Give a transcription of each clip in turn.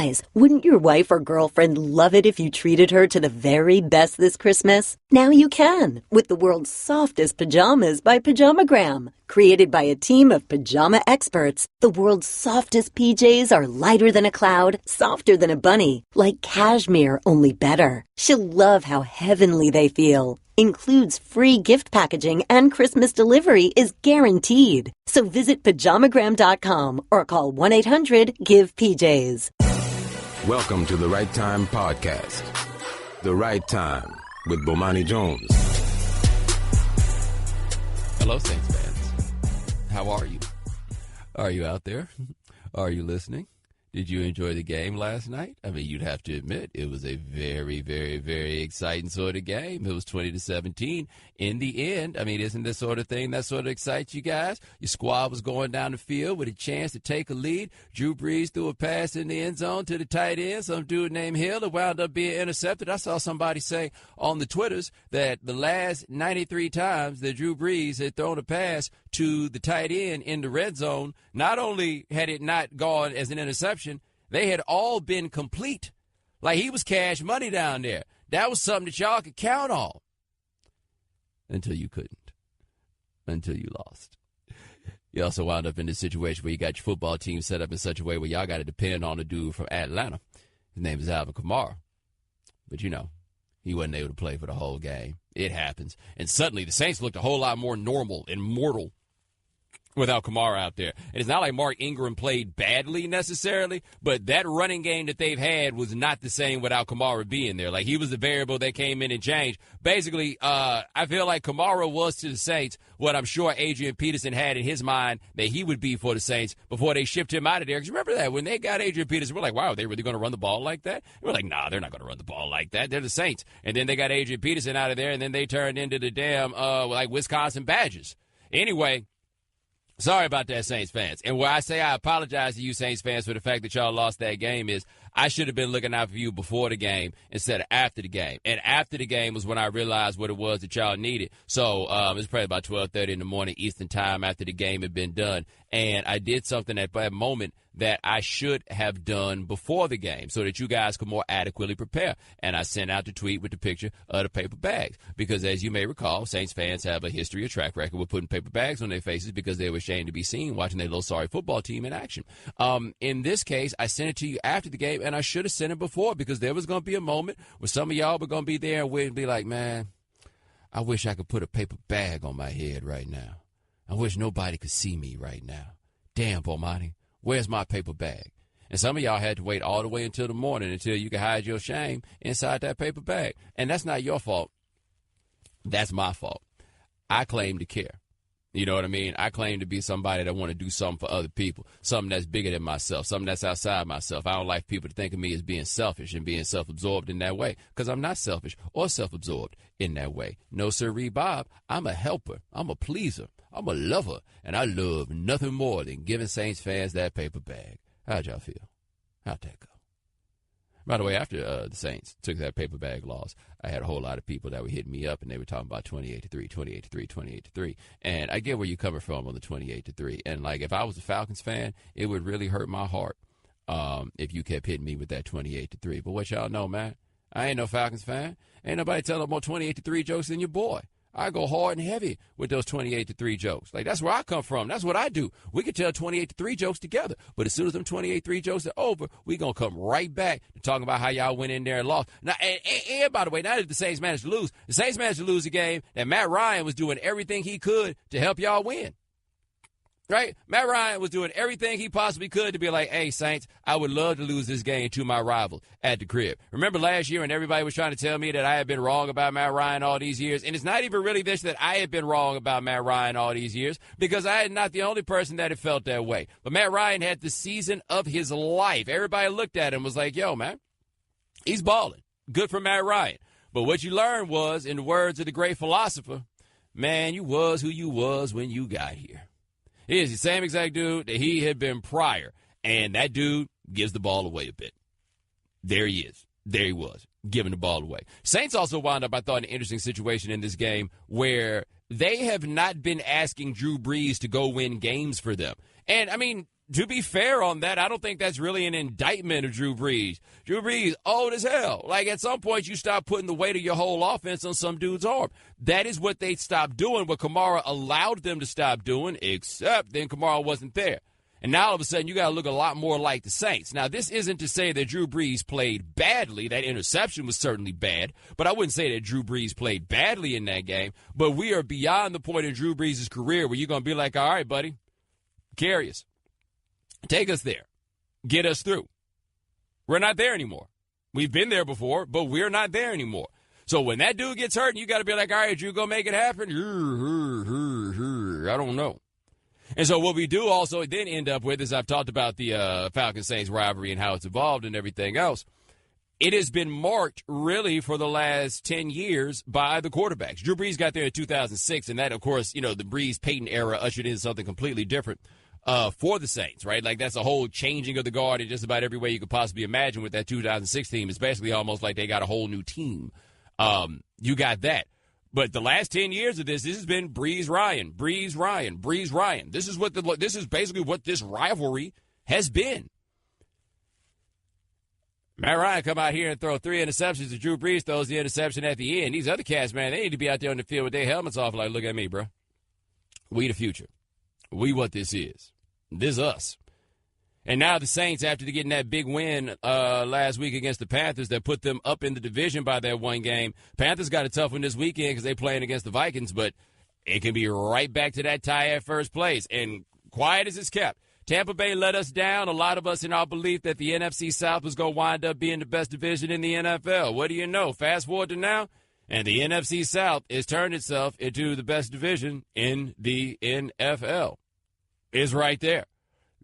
Guys, wouldn't your wife or girlfriend love it if you treated her to the very best this Christmas? Now you can, with the world's softest pajamas by Pajamagram. Created by a team of pajama experts, the world's softest PJs are lighter than a cloud, softer than a bunny, like cashmere, only better. She'll love how heavenly they feel. Includes free gift packaging and Christmas delivery is guaranteed. So visit pajamagram.com or call 1-800-GIVE-PJs. Welcome to the Right Time Podcast. The Right Time with Bomani Jones. Hello, Saints fans. How are you? Are you out there? Are you listening? Did you enjoy the game last night? I mean, you'd have to admit it was a very, very, very exciting sort of game. It was 20-17 in the end. I mean, isn't this sort of thing that sort of excites you guys? Your squad was going down the field with a chance to take a lead. Drew Brees threw a pass in the end zone to the tight end. Some dude named Hill that wound up being intercepted. I saw somebody say on the Twitters that the last 93 times that Drew Brees had thrown a pass to the tight end in the red zone, not only had it not gone as an interception, they had all been complete. Like he was cash money down there. That was something that y'all could count on. Until you couldn't. Until you lost. You also wound up in this situation where you got your football team set up in such a way where y'all got to depend on a dude from Atlanta. His name is Alvin Kamara. But you know, he wasn't able to play for the whole game. It happens. And suddenly the Saints looked a whole lot more normal and mortal without Kamara out there. And it's not like Mark Ingram played badly necessarily, but that running game that they've had was not the same without Kamara being there. Like, he was the variable that came in and changed. Basically, I feel like Kamara was to the Saints what I'm sure Adrian Peterson had in his mind that he would be for the Saints before they shipped him out of there. Because remember that when they got Adrian Peterson, we're like, wow, are they really going to run the ball like that? And we're like, nah, they're not going to run the ball like that. They're the Saints. And then they got Adrian Peterson out of there, and then they turned into the damn, like, Wisconsin Badgers. Anyway, sorry about that, Saints fans. And where I say I apologize to you, Saints fans, for the fact that y'all lost that game is I should have been looking out for you before the game instead of after the game. And after the game was when I realized what it was that y'all needed. So it was probably about 12:30 in the morning Eastern time after the game had been done. And I did something at that moment that I should have done before the game so that you guys could more adequately prepare. And I sent out the tweet with the picture of the paper bags because, as you may recall, Saints fans have a history, a track record with putting paper bags on their faces because they were ashamed to be seen watching their little sorry football team in action. In this case, I sent it to you after the game, and I should have sent it before because there was going to be a moment where some of y'all were going to be there and we'd be like, man, I wish I could put a paper bag on my head right now. I wish nobody could see me right now. Damn, Bomani. Where's my paper bag? And some of y'all had to wait all the way until the morning until you could hide your shame inside that paper bag. And that's not your fault. That's my fault. I claim to care. You know what I mean? I claim to be somebody that want to do something for other people, something that's bigger than myself, something that's outside myself. I don't like people to think of me as being selfish and being self-absorbed in that way because I'm not selfish or self-absorbed in that way. No, sirree, Bob. I'm a helper. I'm a pleaser. I'm a lover, and I love nothing more than giving Saints fans that paper bag. How'd y'all feel? How'd that go? By the way, after the Saints took that paper bag loss, I had a whole lot of people that were hitting me up, and they were talking about 28-3, 28-3, 28-3. And I get where you're coming from on the 28-3. And, like, if I was a Falcons fan, it would really hurt my heart if you kept hitting me with that 28-3. But what y'all know, man, I ain't no Falcons fan. Ain't nobody telling more 28-3 jokes than your boy. I go hard and heavy with those 28-3 jokes. Like, that's where I come from. That's what I do. We can tell 28-3 jokes together. But as soon as them 28-3 jokes are over, we going to come right back to talking about how y'all went in there and lost. Now, and by the way, now that the Saints managed to lose, the Saints managed to lose a game that Matt Ryan was doing everything he could to help y'all win. Right? Matt Ryan was doing everything he possibly could to be like, hey, Saints, I would love to lose this game to my rival at the crib. Remember last year when everybody was trying to tell me that I had been wrong about Matt Ryan all these years? And it's not even really this that I had been wrong about Matt Ryan all these years because I am not the only person that had felt that way. But Matt Ryan had the season of his life. Everybody looked at him and was like, yo, man, he's balling. Good for Matt Ryan. But what you learned was, in the words of the great philosopher, man, you was who you was when you got here. He is the same exact dude that he had been prior, and that dude gives the ball away a bit. There he is. There he was, giving the ball away. Saints also wound up, I thought, in an interesting situation in this game where they have not been asking Drew Brees to go win games for them. And, I mean, to be fair on that, I don't think that's really an indictment of Drew Brees. Drew Brees, old as hell. Like, at some point, you stop putting the weight of your whole offense on some dude's arm. That is what they stopped doing, what Kamara allowed them to stop doing, except then Kamara wasn't there. And now, all of a sudden, you got to look a lot more like the Saints. Now, this isn't to say that Drew Brees played badly. That interception was certainly bad. But I wouldn't say that Drew Brees played badly in that game. But we are beyond the point in Drew Brees' career where you're going to be like, all right, buddy, carry us. Take us there. Get us through. We're not there anymore. We've been there before, but we're not there anymore. So when that dude gets hurt, you got to be like, all right, Drew, go make it happen? I don't know. And so what we do also then end up with is I've talked about the Falcons-Saints rivalry and how it's evolved and everything else. It has been marked really for the last 10 years by the quarterbacks. Drew Brees got there in 2006, and that, of course, the Brees-Peyton era ushered in something completely different for the Saints, right? Like, that's a whole changing of the guard in just about every way you could possibly imagine with that 2006 team. It's basically almost like they got a whole new team. You got that. But the last 10 years of this has been Brees Ryan. This is basically what this rivalry has been. Matt Ryan come out here and throw 3 interceptions, and Drew Brees throws the interception at the end. These other cats, man, they need to be out there on the field with their helmets off like, look at me, bro. We the future. We what this is. This is us. And now the Saints, after getting that big win last week against the Panthers that put them up in the division by that one game, Panthers got a tough one this weekend because they're playing against the Vikings, but it can be right back to that tie at first place. And quiet as it's kept, Tampa Bay let us down, a lot of us in our belief that the NFC South was going to wind up being the best division in the NFL. What do you know? Fast forward to now, and the NFC South has turned itself into the best division in the NFL. It's right there.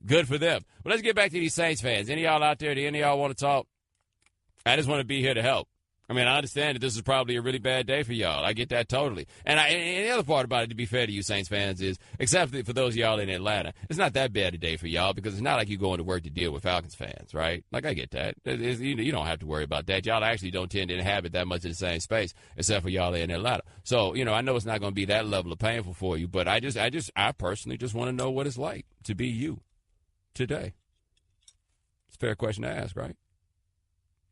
Good for them. But let's get back to these Saints fans. Any of y'all out there, do any of y'all want to talk? I just want to be here to help. I mean, I understand that this is probably a really bad day for y'all. I get that totally. And the other part about it, to be fair to you Saints fans, is, except for those of y'all in Atlanta, it's not that bad a day for y'all because it's not like you going to work to deal with Falcons fans, right? Like, I get that. You don't have to worry about that. Y'all actually don't tend to inhabit that much of the same space, except for y'all in Atlanta. So, I know it's not going to be that level of painful for you, but I personally just want to know what it's like to be you today. It's a fair question to ask, right?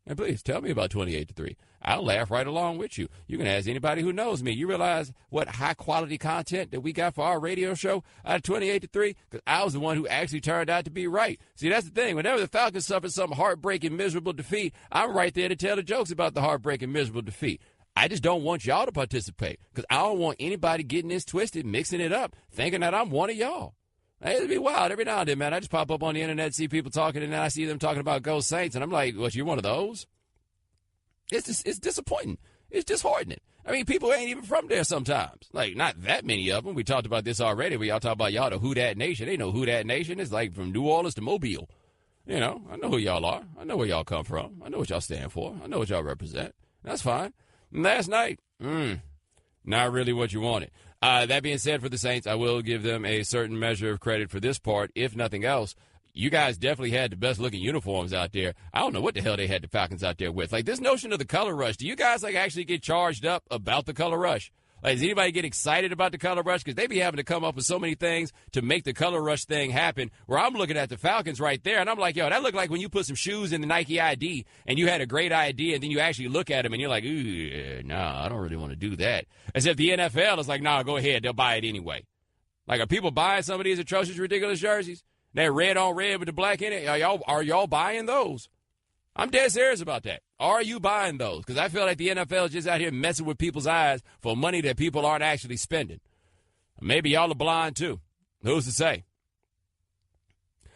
And please tell me about 28-3. I'll laugh right along with you. You can ask anybody who knows me. You realize what high-quality content that we got for our radio show out of 28-3? Because I was the one who actually turned out to be right. See, that's the thing. Whenever the Falcons suffer some heartbreaking, miserable defeat, I'm right there to tell the jokes about the heartbreaking, miserable defeat. I just don't want y'all to participate because I don't want anybody getting this twisted, mixing it up, thinking that I'm one of y'all. It'd be wild every now and then, man. I just pop up on the internet, see people talking, and then I see them talking about Go Saints, and I'm like, what, you're one of those? It's disappointing. It's disheartening. I mean, people ain't even from there sometimes. Like, not that many of them. We talked about this already. We all talk about y'all, the Who Dat Nation. They know Who Dat Nation is, like from New Orleans to Mobile. I know who y'all are. I know where y'all come from. I know what y'all stand for. I know what y'all represent. That's fine. And last night, not really what you wanted. That being said, for the Saints, I will give them a certain measure of credit for this part. If nothing else, you guys definitely had the best-looking uniforms out there. I don't know what the hell they had the Falcons out there with. Like, this notion of the color rush, do you guys, actually get charged up about the color rush? Like, does anybody get excited about the color rush? Because they be having to come up with so many things to make the color rush thing happen, where I'm looking at the Falcons right there, and I'm like, yo, that looked like when you put some shoes in the Nike ID, and you had a great idea, and then you actually look at them, and you're like, ooh, nah, I don't really want to do that. As if the NFL is like, nah, go ahead, they'll buy it anyway. Like, are people buying some of these atrocious, ridiculous jerseys? They're red on red with the black in it. Are y'all buying those? I'm dead serious about that. Are you buying those? Because I feel like the NFL is just out here messing with people's eyes for money that people aren't actually spending. Maybe y'all are blind, too. Who's to say?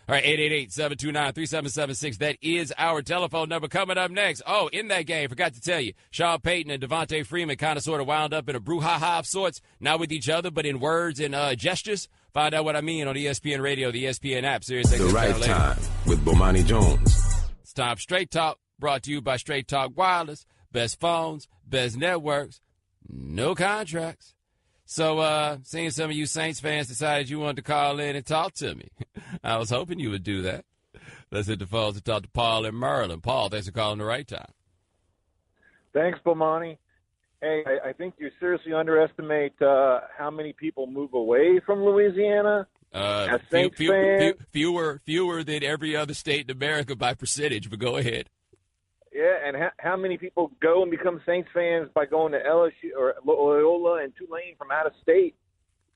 All right, 888-729-3776. That is our telephone number. Coming up next. Oh, in that game, forgot to tell you, Sean Payton and Devontae Freeman kind of sort of wound up in a brouhaha of sorts, not with each other, but in words and gestures. Find out what I mean on ESPN Radio, the ESPN app. Sirius The Right Time with Bomani Jones. It's time for Straight Talk, brought to you by Straight Talk Wireless. Best phones, best networks, no contracts. So, seeing some of you Saints fans decided you wanted to call in and talk to me. I was hoping you would do that. Let's hit the phones to talk to Paul in Maryland. Paul, thanks for calling the Right Time. Thanks, Bomani. Hey, I think you seriously underestimate how many people move away from Louisiana. As Saints fans, fewer than every other state in America by percentage, but go ahead. yeah, and how many people go and become Saints fans by going to LSU or Loyola and Tulane from out of state?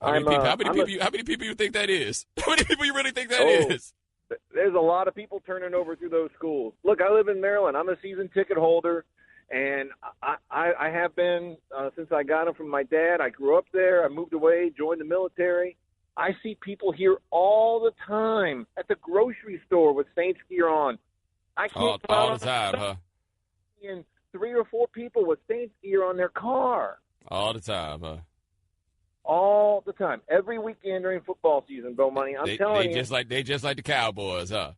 How many people you think that is? How many people you really think that is? There's a lot of people turning over through those schools. Look, I live in Maryland. I'm a season ticket holder, and I have been since I got them from my dad. I grew up there. I moved away, joined the military. I see people here all the time at the grocery store with Saints gear on. I can't all the time, huh? And 3 or 4 people with Saints gear on their car. All the time, huh? All the time. Every weekend during football season, Bomani. I'm telling you. They just like the Cowboys, huh?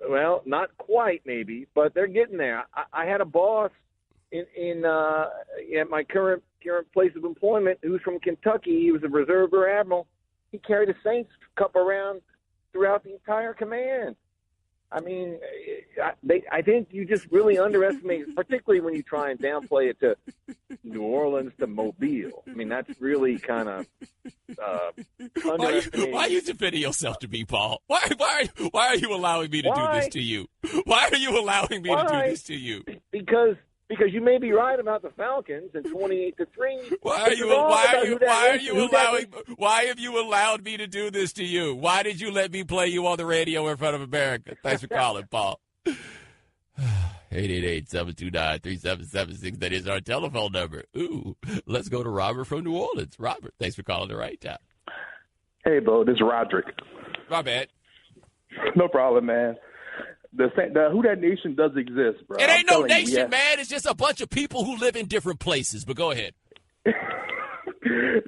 Well, not quite, maybe, but they're getting there. I had a boss at my current place of employment who's from Kentucky. He was a reserve rear admiral. He carried a Saints cup around throughout the entire command. I mean, I think you just really underestimate, particularly when you try and downplay it to New Orleans to Mobile. I mean, that's really kind of underestimating. Why are you defending yourself to me, Paul? Why are you allowing me to do this to you? Why are you allowing me to do this to you? Because you may be right about the Falcons and 28-3. Why have you allowed me to do this to you? Why did you let me play you on the radio in front of America? Thanks for calling, Paul. 888-729-3776. That is our telephone number. Ooh, let's go to Robert from New Orleans. Robert, thanks for calling the right time. Hey, Bo, this is Roderick. My bad. No problem, man. The Who That Nation does exist, bro. It ain't no nation, man. It's just a bunch of people who live in different places. But go ahead.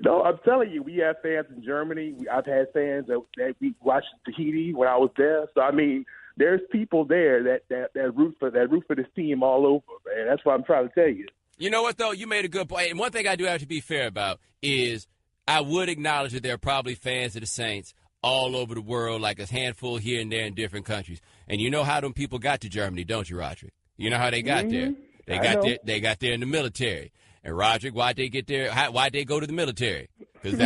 No, I'm telling you, we have fans in Germany. I've had fans that we watched Tahiti when I was there. So I mean, there's people there that root for this team all over, man. That's what I'm trying to tell you. You know what though? You made a good point. And one thing I do have to be fair about is I would acknowledge that there are probably fans of the Saints all over the world, like a handful here and there in different countries. And you know how them people got to Germany, don't you, Roderick? You know how they got there. They got there in the military. And Roderick, why'd they get there? Why'd they go to the military? Because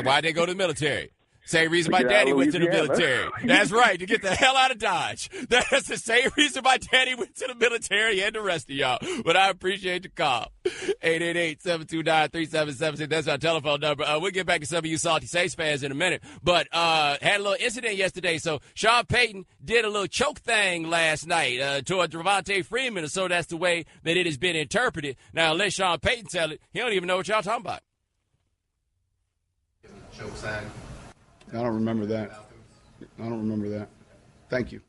why'd they go to the military? Same reason my daddy went to the military. That's right, to get the hell out of Dodge. That's the same reason my daddy went to the military and the rest of y'all. But I appreciate the call. 888-729-3776. That's our telephone number. We'll get back to some of you salty Saints fans in a minute. But had a little incident yesterday. So Sean Payton did a little choke thing last night toward Devontae Freeman, and so that's the way that it has been interpreted. Now, unless Sean Payton tell it, he don't even know what y'all talking about. Choke sign. I don't remember that. Thank you.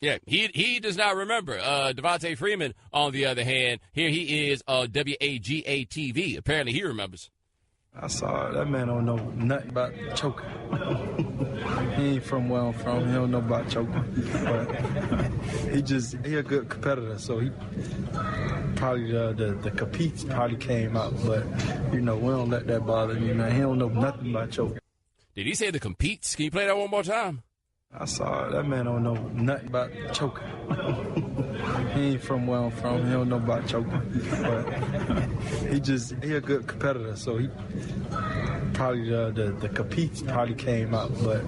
Yeah, he does not remember. Devontae Freeman, on the other hand, here he is on WAGA-TV. Apparently he remembers. I saw it. That man don't know nothing about choking. He ain't from where I'm from. He don't know about choking. But he a good competitor, so he probably the competes probably came out. But, we don't let that bother me, man. He don't know nothing about choking. Did he say the competes? Can you play that one more time? I saw it. That man don't know nothing about choking. He ain't from where I'm from. He don't know about choking. But he a good competitor, so he probably the competes probably came out. But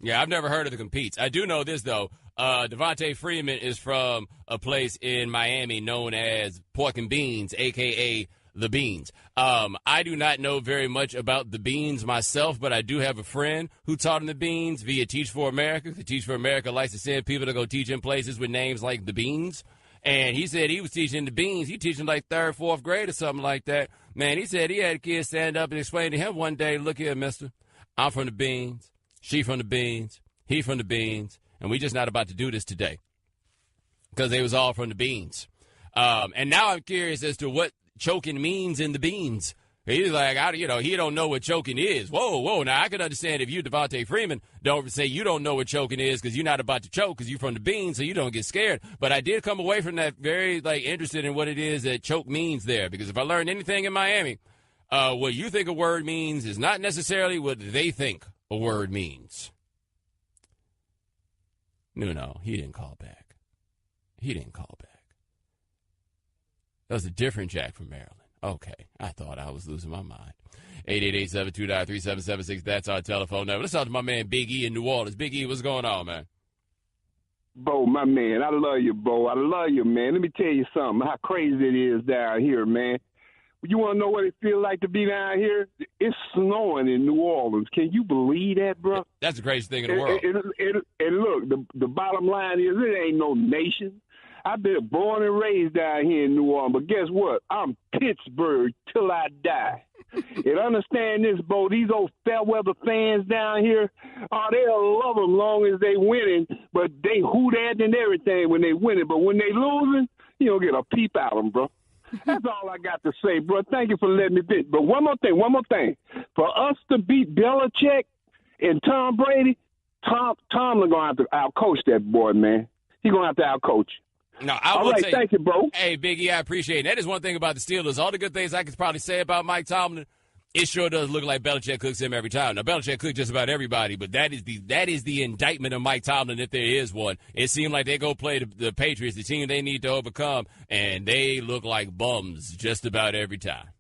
yeah, I've never heard of the competes. I do know this though. Devontae Freeman is from a place in Miami known as Pork and Beans, a.k.a. The Beans. I do not know very much about the Beans myself, but I do have a friend who taught him the Beans via Teach for America. The Teach for America likes to send people to go teach in places with names like the Beans. And he said he was teaching the Beans. He teaching like 3rd, 4th grade or something like that. Man, he said he had a kid stand up and explain to him one day, look here, mister, I'm from the Beans. She from the Beans. He from the Beans. And we just not about to do this today. Because they was all from the Beans. And now I'm curious as to what choking means in the Beans. He's like, he don't know what choking is. Whoa. Now, I can understand if you, Devontae Freeman, don't say you don't know what choking is because you're not about to choke because you're from the Beans, so you don't get scared. But I did come away from that very, interested in what it is that choke means there. Because if I learned anything in Miami, what you think a word means is not necessarily what they think a word means. No, he didn't call back. That was a different Jack from Maryland. Okay, I thought I was losing my mind. 888-729-3776, that's our telephone number. Let's talk to my man Big E in New Orleans. Big E, what's going on, man? Bo, my man, I love you, Bo. I love you, man. Let me tell you something, how crazy it is down here, man. You want to know what it feels like to be down here? It's snowing in New Orleans. Can you believe that, bro? That's the craziest thing in the world. And look, the bottom line is it ain't no nation. I've been born and raised down here in New Orleans, but guess what? I'm Pittsburgh till I die. And understand this, Bo, these old fair weather fans down here, they'll love them long as they winning, but they hoot at and everything when they winning. But when they losing, you don't get a peep out of them, bro. That's all I got to say, bro. Thank you for letting me be. But one more thing. For us to beat Belichick and Tom Brady, Tomlin going to have to outcoach that boy, man. He's going to have to outcoach. No, all right, thank you, bro. Hey, Big E, I appreciate it. That is one thing about the Steelers. All the good things I could probably say about Mike Tomlin, it sure does look like Belichick cooks him every time. Now, Belichick cooks just about everybody, but that is the indictment of Mike Tomlin, if there is one. It seemed like they go play the Patriots, the team they need to overcome, and they look like bums just about every time.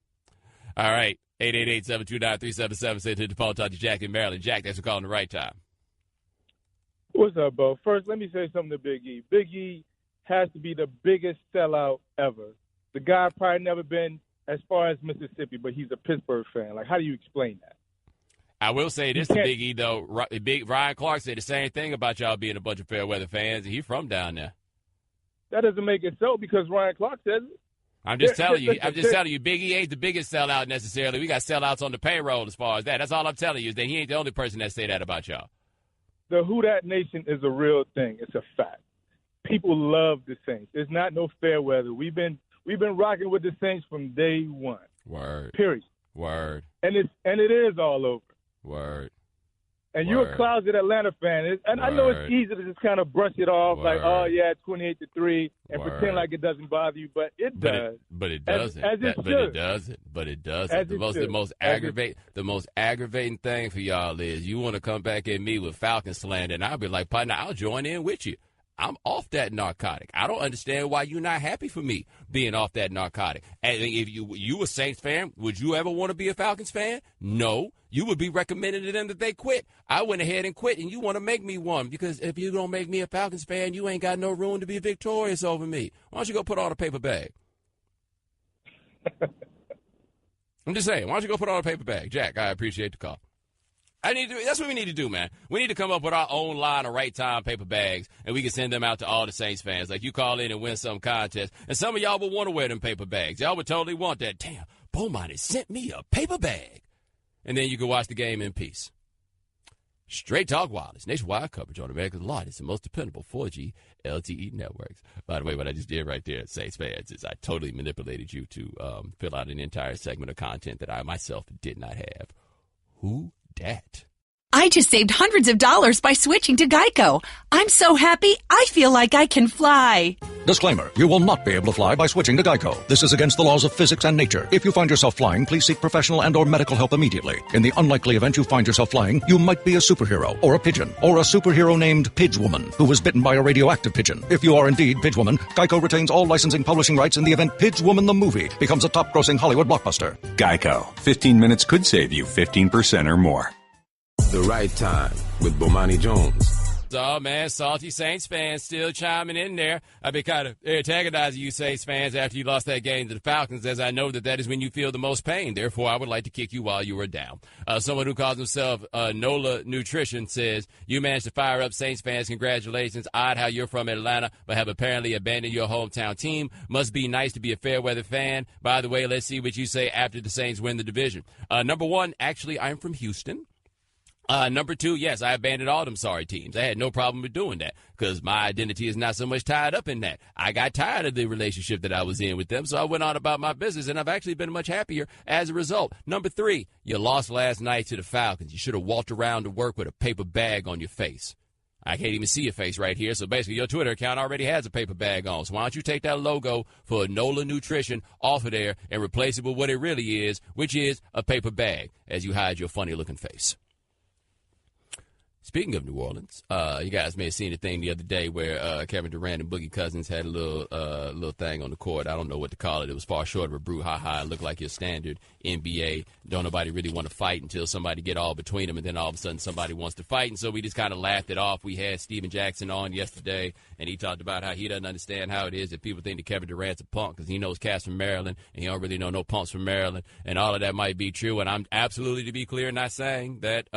All right, 888-729-3776. Say to the phone, talk to Jack in Maryland. Jack, thanks for calling the right time. What's up, Bo? First, let me say something to Big E. Big E has to be the biggest sellout ever. The guy probably never been as far as Mississippi, but he's a Pittsburgh fan. Like, how do you explain that? I will say this to Big E, though. Ryan Clark said the same thing about y'all being a bunch of fair weather fans, and he's from down there. That doesn't make it so because Ryan Clark says it. I'm just telling you, Big E ain't the biggest sellout necessarily. We got sellouts on the payroll as far as that. That's all I'm telling you is that he ain't the only person that say that about y'all. The Who Dat Nation is a real thing. It's a fact. People love the Saints. It's not no fair weather. We've been rocking with the Saints from day one. Word. Period. Word. And it is all over. Word. And you're a closet Atlanta fan. And I know it's easy to just kind of brush it off like, oh, yeah, 28-3, and pretend like it doesn't bother you. But it does. But it doesn't. But it doesn't. The most aggravating thing for y'all is you want to come back at me with Falcon slander, and I'll be like, partner, I'll join in with you. I'm off that narcotic. I don't understand why you're not happy for me being off that narcotic. And if you a Saints fan, would you ever want to be a Falcons fan? No. You would be recommending to them that they quit. I went ahead and quit, and you want to make me one because if you don't make me a Falcons fan, you ain't got no room to be victorious over me. Why don't you go put on a paper bag? I'm just saying, why don't you go put on a paper bag? Jack, I appreciate the call. That's what we need to do, man. We need to come up with our own line of right time paper bags, and we can send them out to all the Saints fans. Like, you call in and win some contest, and some of y'all would want to wear them paper bags. Y'all would totally want that. Damn, Bomani sent me a paper bag. And then you can watch the game in peace. Straight Talk Wireless, nationwide coverage on America's largest and most dependable 4G LTE networks. By the way, what I just did right there, Saints fans, is I totally manipulated you to fill out an entire segment of content that I myself did not have. Who dat? I just saved hundreds of dollars by switching to Geico. I'm so happy, I feel like I can fly. Disclaimer, you will not be able to fly by switching to Geico. This is against the laws of physics and nature. If you find yourself flying, please seek professional and or medical help immediately. In the unlikely event you find yourself flying, you might be a superhero, or a pigeon, or a superhero named Pidgewoman, who was bitten by a radioactive pigeon. If you are indeed Pidgewoman, Geico retains all licensing publishing rights in the event Pidgewoman the movie becomes a top-grossing Hollywood blockbuster. Geico. 15 minutes could save you 15% or more. The Right Time with Bomani Jones. Oh, man, salty Saints fans still chiming in there. I've been kind of antagonizing you Saints fans after you lost that game to the Falcons, as I know that is when you feel the most pain. Therefore, I would like to kick you while you were down. Someone who calls himself NOLA Nutrition says, you managed to fire up Saints fans. Congratulations. Odd how you're from Atlanta, but have apparently abandoned your hometown team. Must be nice to be a fair weather fan. By the way, let's see what you say after the Saints win the division. Number one, actually, I'm from Houston. Number two, yes, I abandoned all them sorry teams. I had no problem with doing that because my identity is not so much tied up in that. I got tired of the relationship that I was in with them, so I went on about my business, and I've actually been much happier as a result. Number three, you lost last night to the Falcons. You should have walked around to work with a paper bag on your face. I can't even see your face right here, so basically your Twitter account already has a paper bag on. So why don't you take that logo for NOLA Nutrition off of there and replace it with what it really is, which is a paper bag, as you hide your funny-looking face. Speaking of New Orleans, you guys may have seen a thing the other day where Kevin Durant and Boogie Cousins had a little thing on the court. I don't know what to call it. It was far short of a brouhaha. It looked like your standard NBA. Don't nobody really want to fight until somebody get all between them, and then all of a sudden somebody wants to fight. And so we just kind of laughed it off. We had Steven Jackson on yesterday, and he talked about how he doesn't understand how it is that people think that Kevin Durant's a punk because he knows cats from Maryland, and he don't really know no punks from Maryland, and all of that might be true. And I'm absolutely, to be clear, not saying that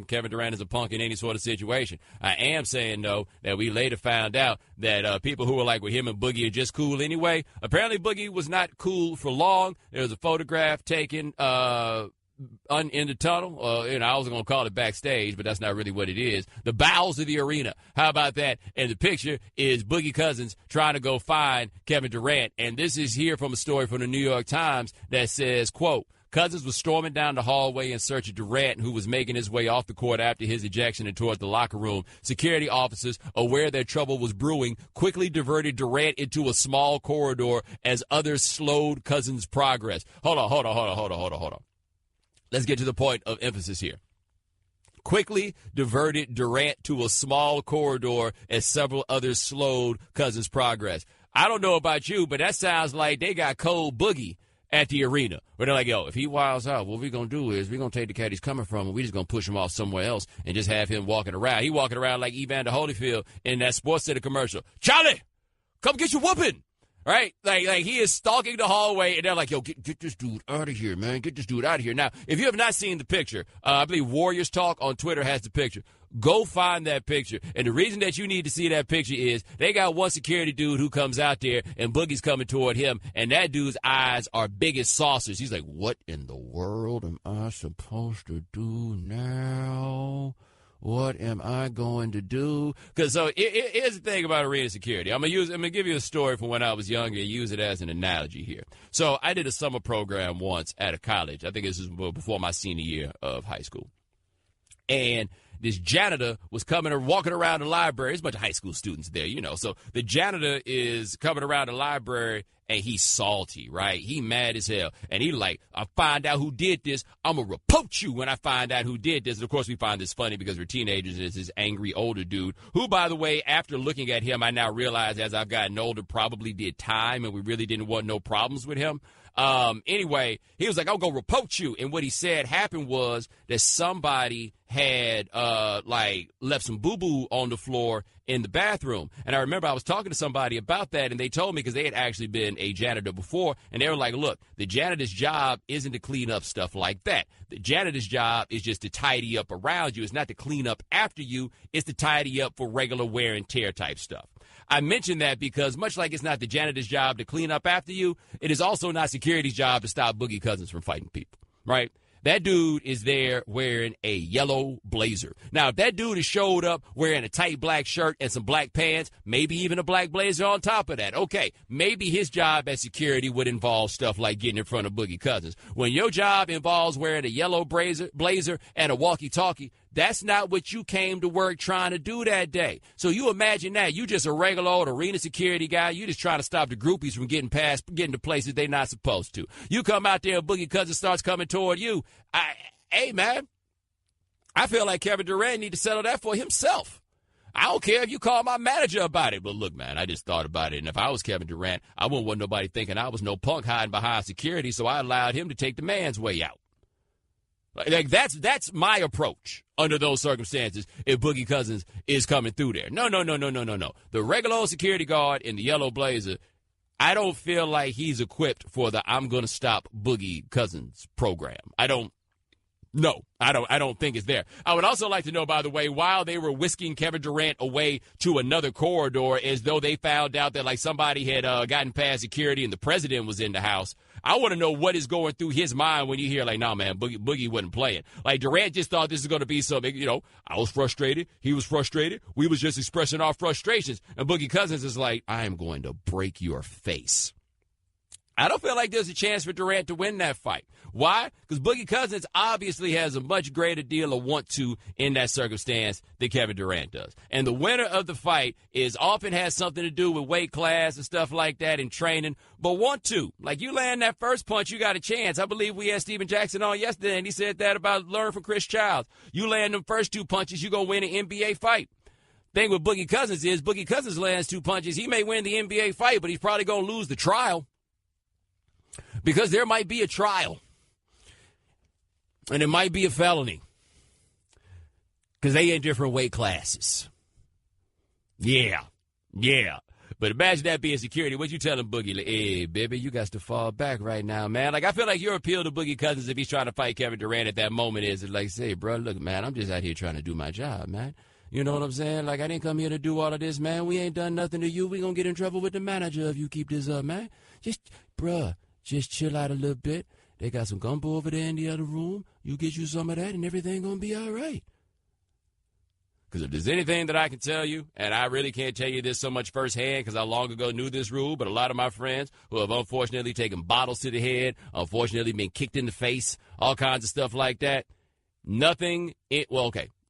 Kevin Durant is a punk in any sort of situation. I am saying, though, that we later found out that people who were like, well, him and Boogie are just cool anyway. Apparently, Boogie was not cool for long. There was a photograph taken in the tunnel. I was going to call it backstage, but that's not really what it is. The bowels of the arena. How about that? And the picture is Boogie Cousins trying to go find Kevin Durant. And this is here from a story from the New York Times that says, quote, Cousins was storming down the hallway in search of Durant, who was making his way off the court after his ejection and toward the locker room. Security officers, aware that trouble was brewing, quickly diverted Durant into a small corridor as others slowed Cousins' progress. Hold on. Let's get to the point of emphasis here. Quickly diverted Durant to a small corridor as several others slowed Cousins' progress. I don't know about you, but that sounds like they got cold Boogie at the arena, where they're like, yo, if he wilds out, what we're going to do is we're going to take the cat he's coming from and we're just going to push him off somewhere else and just have him walking around. He walking around like Evander Holyfield in that Sports Center commercial. Charlie, come get your whooping. Right? Like he is stalking the hallway, and they're like, yo, get this dude out of here, man. Get this dude out of here. Now, if you have not seen the picture, I believe Warriors Talk on Twitter has the picture. Go find that picture. And the reason that you need to see that picture is they got one security dude who comes out there, and Boogie's coming toward him, and that dude's eyes are big as saucers. He's like, what in the world am I supposed to do now? What am I going to do? Because here's the thing about arena security. I'm gonna give you a story from when I was younger and use it as an analogy here. So I did a summer program once at a college. I think this was before my senior year of high school. And this janitor was walking around the library. There's a bunch of high school students there, So the janitor is coming around the library, and he's salty, right? He mad as hell. And he like, I find out who did this. I'm going to report you when I find out who did this. And, of course, we find this funny because we're teenagers, and it's this angry older dude who, by the way, after looking at him, I now realize as I've gotten older, probably did time, and we really didn't want no problems with him. Anyway, he was like, I'll go report you. And what he said happened was that somebody had, left some boo-boo on the floor in the bathroom. And I remember I was talking to somebody about that, and they told me, because they had actually been a janitor before, and they were like, look, the janitor's job isn't to clean up stuff like that. The janitor's job is just to tidy up around you. It's not to clean up after you. It's to tidy up for regular wear and tear type stuff. I mention that because much like it's not the janitor's job to clean up after you, it is also not security's job to stop Boogie Cousins from fighting people, right? That dude is there wearing a yellow blazer. Now, if that dude has showed up wearing a tight black shirt and some black pants, maybe even a black blazer on top of that, okay, maybe his job as security would involve stuff like getting in front of Boogie Cousins. When your job involves wearing a yellow blazer and a walkie-talkie, that's not what you came to work trying to do that day. So you imagine that. You just a regular old arena security guy. You just trying to stop the groupies from getting to places they're not supposed to. You come out there and Boogie Cousins starts coming toward you. Hey, man, I feel like Kevin Durant need to settle that for himself. I don't care if you call my manager about it. But look, man, I just thought about it. And if I was Kevin Durant, I wouldn't want nobody thinking I was no punk hiding behind security, so I allowed him to take the man's way out. Like that's my approach under those circumstances if Boogie Cousins is coming through there. No. The regular old security guard in the yellow blazer, I don't feel like he's equipped for the I'm going to stop Boogie Cousins program. I don't think it's there. I would also like to know, by the way, while they were whisking Kevin Durant away to another corridor as though they found out that like somebody had gotten past security and the president was in the house, I want to know what is going through his mind when you hear like, nah, man, Boogie wasn't playing. Like Durant just thought this was going to be something, I was frustrated. He was frustrated. We was just expressing our frustrations. And Boogie Cousins is like, I am going to break your face. I don't feel like there's a chance for Durant to win that fight. Why? Because Boogie Cousins obviously has a much greater deal of want to in that circumstance than Kevin Durant does. And the winner of the fight is often has something to do with weight class and stuff like that and training, but want to. Like, you land that first punch, you got a chance. I believe we had Steven Jackson on yesterday, and he said that about learn from Chris Childs. You land them first 2 punches, you going to win an NBA fight. Thing with Boogie Cousins is Boogie Cousins lands 2 punches. He may win the NBA fight, but he's probably going to lose the trial. Because there might be a trial. And it might be a felony. Because they in different weight classes. Yeah. But imagine that being security. What you telling Boogie? Like, hey, baby, you got to fall back right now, man. Like, I feel like your appeal to Boogie Cousins if he's trying to fight Kevin Durant at that moment is like, say, bro, look, man, I'm just out here trying to do my job, man. You know what I'm saying? Like, I didn't come here to do all of this, man. We ain't done nothing to you. We gonna get in trouble with the manager if you keep this up, man. Just chill out a little bit. They got some gumbo over there in the other room. You get you some of that, and everything going to be all right. Because if there's anything that I can tell you, and I really can't tell you this so much firsthand because I long ago knew this rule, but a lot of my friends who have unfortunately taken bottles to the head, unfortunately been kicked in the face, all kinds of stuff like that,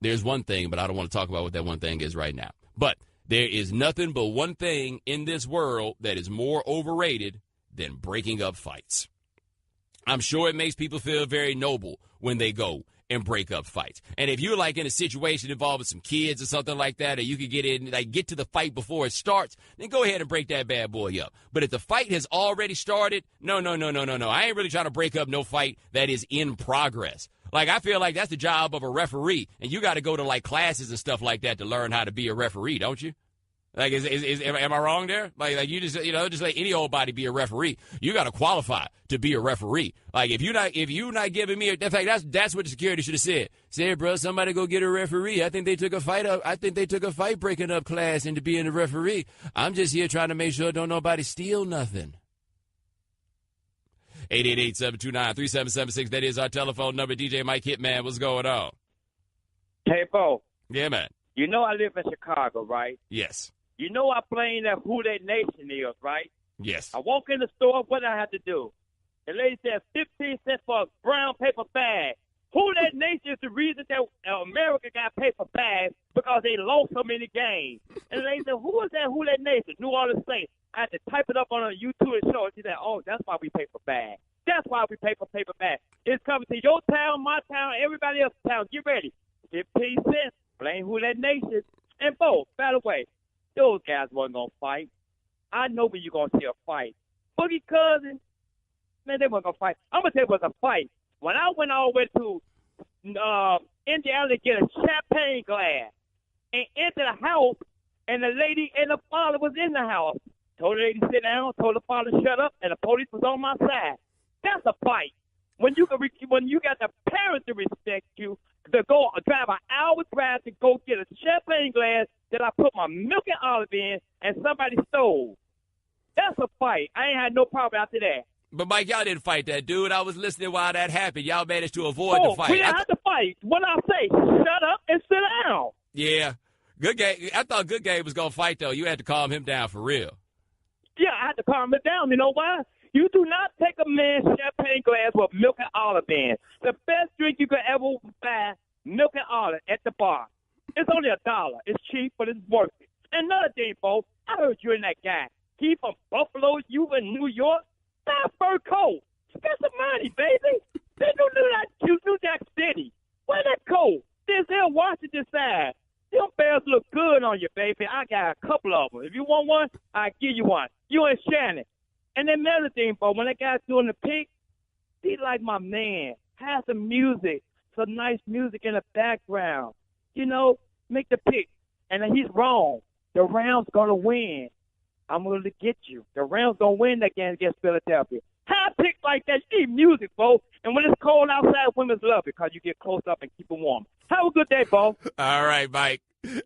there's one thing, but I don't want to talk about what that one thing is right now. But there is nothing but one thing in this world that is more overrated than breaking up fights. I'm sure it makes people feel very noble when they go and break up fights. And if you're like in a situation involving some kids or something like that, or you could get to the fight before it starts, then go ahead and break that bad boy up. But if the fight has already started, no. I ain't really trying to break up no fight that is in progress. Like, I feel like that's the job of a referee, and you got to go to like classes and stuff like that to learn how to be a referee, don't you? Like, am I wrong there? Like you just let any old body be a referee. You got to qualify to be a referee. Like, if you're not giving me in fact, that's what the security should have said. Say, bro, somebody go get a referee. I think they took a fight breaking up class into being a referee. I'm just here trying to make sure don't nobody steal nothing. 888-729-3776. That is our telephone number. DJ Mike Hitman, what's going on? Hey, Bo. Yeah, man. You know I live in Chicago, right? Yes. You know I play in that Who That Nation is, right? Yes. I walk in the store, what do I have to do? The lady said 15 cents for a brown paper bag. Who That Nation is the reason that America got paper bags because they lost so many games. And the lady said, who is that Who That Nation? New Orleans Saints. I had to type it up on a YouTube and show it. She said, oh, that's why we pay for bags. That's why we pay for paper bags. It's coming to your town, my town, everybody else's town. Get ready. 15 cents. Blame Who That Nation. And, Bo, by the way, those guys wasn't going to fight. I know when you're going to see a fight. Boogie Cousins, man, they weren't going to fight. I'm going to tell you what's a fight. When I went all the way to Indiana to get a champagne glass and into the house, and the lady and the father was in the house, told the lady to sit down, told the father to shut up, and the police was on my side. That's a fight. When you got the parents to respect you, to go drive an hour drive to go get a champagne glass that I put my milk and olive in and somebody stole. That's a fight. I ain't had no problem after that. But, Mike, y'all didn't fight that dude. I was listening while that happened. Y'all managed to avoid the fight. We didn't have to fight. What I say, shut up and sit down. Yeah. Good game. I thought Good Game was going to fight, though. You had to calm him down for real. Yeah, I had to calm him down. You know why? You do not take a man's champagne glass with milk and olive in. The best drink you could ever buy, milk and olive at the bar. It's only $1. It's cheap, but it's worth it. Another thing, folks, I heard you and that guy. He from Buffalo, you in New York. That fur coat. Spend some money, baby. They don't do that. New Jack City. Wear that coat. This here Washington side. Them bears look good on you, baby. I got a couple of them. If you want one, I'll give you one. You and Shannon. And then another thing, but when that guy's doing the pick, he like my man. Have some music, some nice music in the background. You know, make the pick. And then he's wrong. The Rams going to win. I'm going to get you. The Rams going to win that game against Philadelphia. High pick like that, you need music, Bo. And when it's cold outside, women love it because you get close up and keep it warm. Have a good day, Bo. All right, Mike.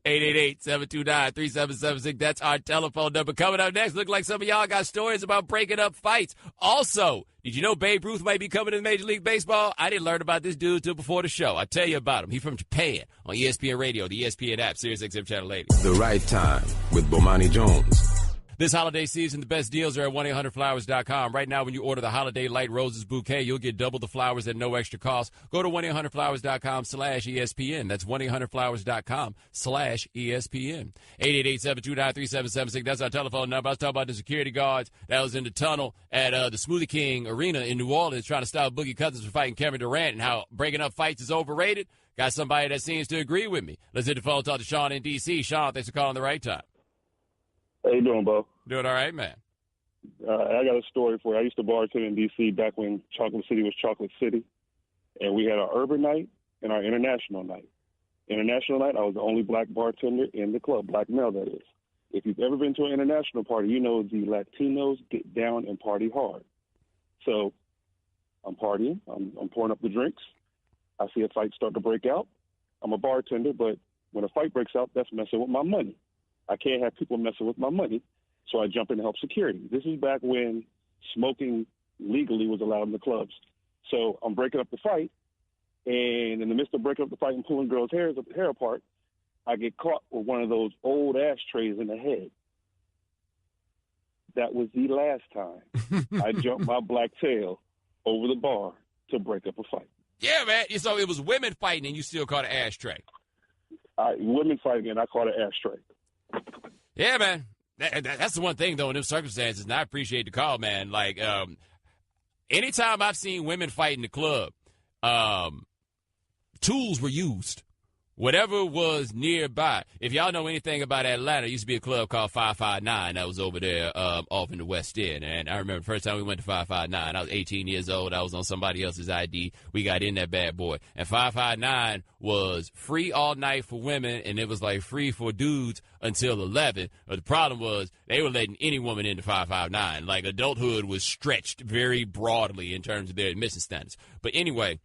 888-729-3776. That's our telephone number. Coming up next, look like some of y'all got stories about breaking up fights. Also, did you know Babe Ruth might be coming to Major League Baseball? I didn't learn about this dude till before the show. I'll tell you about him. He's from Japan on ESPN Radio, the ESPN app, Sirius XM Channel 80. The Right Time with Bomani Jones. This holiday season, the best deals are at 1-800-Flowers.com. Right now, when you order the Holiday Light Roses Bouquet, you'll get double the flowers at no extra cost. Go to 1-800-Flowers.com/ESPN. That's 1-800-Flowers.com/ESPN. 888-729-3776. That's our telephone number. I was talking about the security guards that was in the tunnel at the Smoothie King Arena in New Orleans trying to stop Boogie Cousins from fighting Kevin Durant and how breaking up fights is overrated. Got somebody that seems to agree with me. Let's hit the phone, talk to Sean in D.C. Sean, thanks for calling the right time. How you doing, Bo? Doing all right, man. I got a story for you. I used to bartend in D.C. back when Chocolate City was Chocolate City, and we had our urban night and our international night. International night, I was the only black bartender in the club, black male, that is. If you've ever been to an international party, you know the Latinos get down and party hard. So I'm partying. I'm pouring up the drinks. I see a fight start to break out. I'm a bartender, but when a fight breaks out, that's messing with my money. I can't have people messing with my money, so I jump in to help security. This is back when smoking legally was allowed in the clubs. So I'm breaking up the fight, and in the midst of breaking up the fight and pulling girls' hair apart, I get caught with one of those old ashtrays in the head. That was the last time I jumped my black tail over the bar to break up a fight. Yeah, man. So it was women fighting, and you still caught an ashtray. Women fighting, and I caught an ashtray. Yeah, man. That's the one thing, though, in those circumstances, and I appreciate the call, man. Like, anytime I've seen women fight in the club, tools were used. Whatever was nearby. If y'all know anything about Atlanta, there used to be a club called 559 that was over there off in the West End. And I remember the first time we went to 559, I was 18 years old. I was on somebody else's ID. We got in that bad boy. And 559 was free all night for women, and it was like free for dudes until 11. But the problem was they were letting any woman into 559. Like, adulthood was stretched very broadly in terms of their admission standards. But anyway,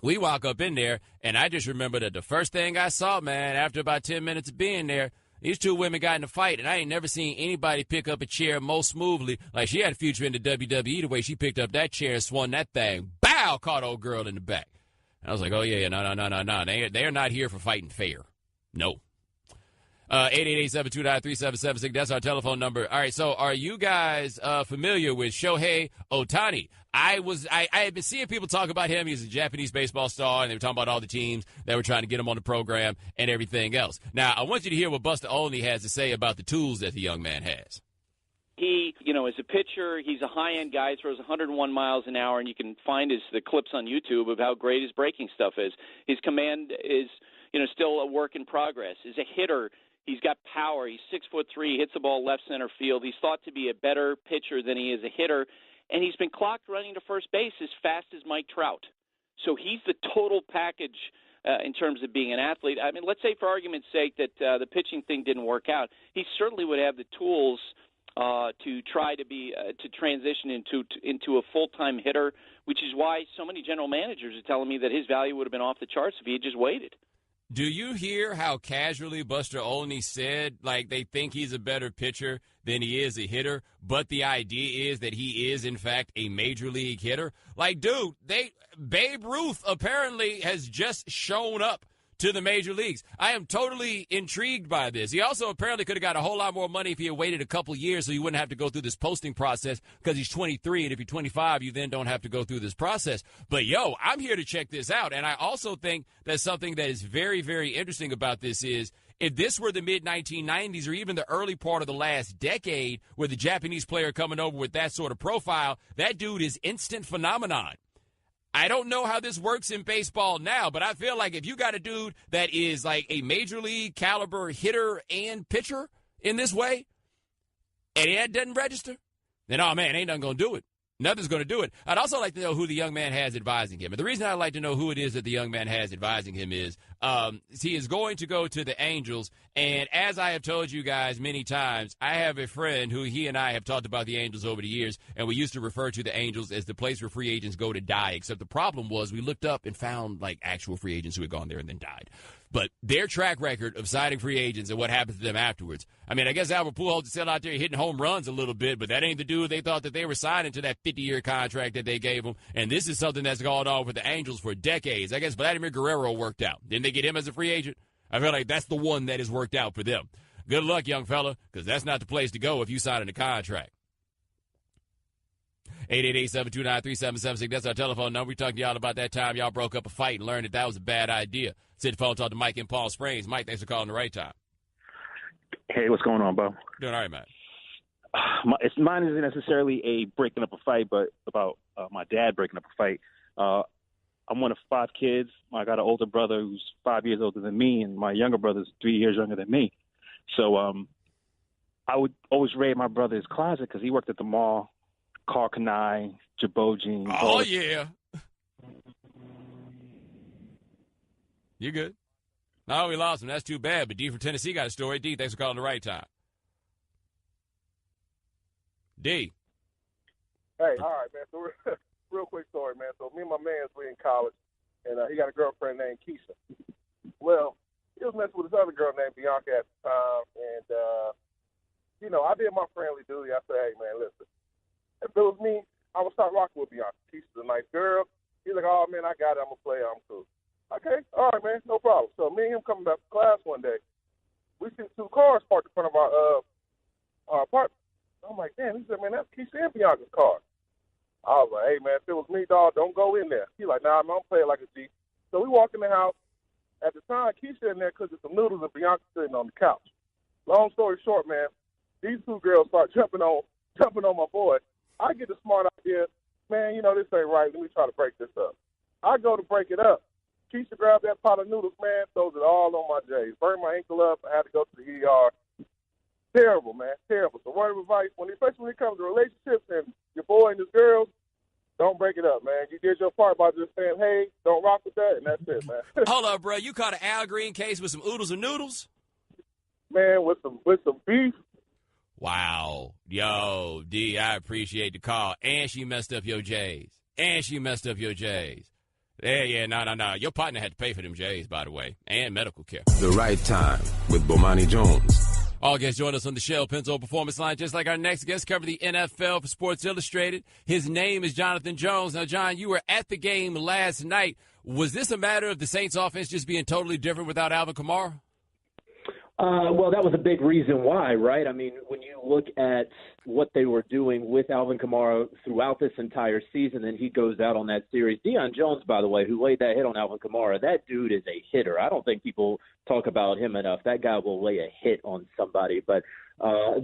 we walk up in there, and I just remember that the first thing I saw, man, after about 10 minutes of being there, these two women got in a fight, and I ain't never seen anybody pick up a chair more smoothly. Like, she had a future in the WWE the way she picked up that chair and swung that thing. Bow! Caught old girl in the back. And I was like, oh, yeah, no. They are not here for fighting fair. No. 888-729-3776. That's our telephone number. All right, so are you guys familiar with Shohei Ohtani? I had been seeing people talk about him. He's a Japanese baseball star, and they were talking about all the teams that were trying to get him on the program and everything else. Now, I want you to hear what Buster Olney has to say about the tools that the young man has. He, as a pitcher, he's a high-end guy, throws 101 miles an hour, and you can find the clips on YouTube of how great his breaking stuff is. His command is, still a work in progress. As a hitter, he's got power. He's 6'3", hits the ball left center field. He's thought to be a better pitcher than he is a hitter, and he's been clocked running to first base as fast as Mike Trout. So he's the total package in terms of being an athlete. I mean, let's say for argument's sake that the pitching thing didn't work out. He certainly would have the tools to try to be to transition into a full-time hitter, which is why so many general managers are telling me that his value would have been off the charts if he had just waited. Do you hear how casually Buster Olney said, like, they think he's a better pitcher than he is a hitter, but the idea is that he is, in fact, a major league hitter? Like, dude, Babe Ruth apparently has just shown up to the major leagues. I am totally intrigued by this. He also apparently could have got a whole lot more money if he had waited a couple years so he wouldn't have to go through this posting process because he's 23, and if you're 25, you then don't have to go through this process. But, I'm here to check this out, and I also think that something that is very, very interesting about this is if this were the mid-1990s or even the early part of the last decade with the Japanese player coming over with that sort of profile, that dude is instant phenomenon. I don't know how this works in baseball now, but I feel like if you got a dude that is like a major league caliber hitter and pitcher in this way, and that doesn't register, then, oh, man, ain't nothing going to do it. Nothing's going to do it. I'd also like to know who the young man has advising him. And the reason I'd like to know who it is that the young man has advising him is he is going to go to the Angels. And as I have told you guys many times, I have a friend who he and I have talked about the Angels over the years, and we used to refer to the Angels as the place where free agents go to die, except the problem was we looked up and found, like, actual free agents who had gone there and then died. But their track record of signing free agents and what happens to them afterwards. I mean, I guess Albert Pujols is still out there hitting home runs a little bit, but that ain't the dude they thought that they were signing to that 50-year contract that they gave him. And this is something that's gone on with the Angels for decades. I guess Vladimir Guerrero worked out. Didn't they get him as a free agent? I feel like that's the one that has worked out for them. Good luck, young fella, because that's not the place to go if you sign a contract. 888-729-3776. That's our telephone number. We talked to y'all about that time y'all broke up a fight and learned that was a bad idea. Sit the phone, talk to Mike in Palm Springs. Mike, thanks for calling the right time. Hey, what's going on, Bo? Doing all right, man. Mine isn't necessarily a breaking up a fight, but about my dad breaking up a fight. I'm one of 5 kids. I got an older brother who's 5 years older than me, and my younger brother's 3 years younger than me. So I would always raid my brother's closet because he worked at the mall, Carl Kanai, Jabot jeans. Oh, yeah. You good? No, we lost him. That's too bad. But D from Tennessee got a story. D, thanks for calling the right time. D. Hey, all right, man. So real quick story, man. So me and my man were in college, and he got a girlfriend named Keisha. Well, he was messing with this other girl named Bianca at the time, and, I did my friendly duty. I said, hey, man, listen. If it was me, I would start rocking with Bianca. Keisha's a nice girl. He's like, oh, man, I got it. I'm going to play. I'm cool. Okay, all right, man, no problem. So me and him coming back to class one day, we see 2 cars parked in front of our apartment. I'm like, damn. He said, man, that's Keisha and Bianca's car. I was like, hey, man, if it was me, dog, don't go in there. He's like, nah, man, I'm playing like a G. So we walk in the house. At the time, Keisha in there cooking some noodles and Bianca sitting on the couch. Long story short, man, these 2 girls start jumping on my boy. I get the smart idea, man, this ain't right. Let me try to break this up. I go to break it up. Keisha grabbed that pot of noodles, man, throws it all on my J's. Burned my ankle up. I had to go to the ER. Terrible, man, terrible. So word of advice, especially when it comes to relationships and your boy and his girls, don't break it up, man. You did your part by just saying, hey, don't rock with that, and that's it, man. Hold up, bro. You caught an Al Green case with some oodles and noodles? Man, with some beef. Wow. Yo, D, I appreciate the call. And she messed up your J's. Yeah, no. Your partner had to pay for them J's, by the way, and medical care. The Right Time with Bomani Jones. All guests join us on the Shell Penzo Performance Line, just like our next guest covered the NFL for Sports Illustrated. His name is Jonathan Jones. Now, John, you were at the game last night. Was this a matter of the Saints offense just being totally different without Alvin Kamara? Well, that was a big reason why, right? I mean, when you look at what they were doing with Alvin Kamara throughout this entire season, and he goes out on that series. Deion Jones, by the way, who laid that hit on Alvin Kamara, that dude is a hitter. I don't think people talk about him enough. That guy will lay a hit on somebody. But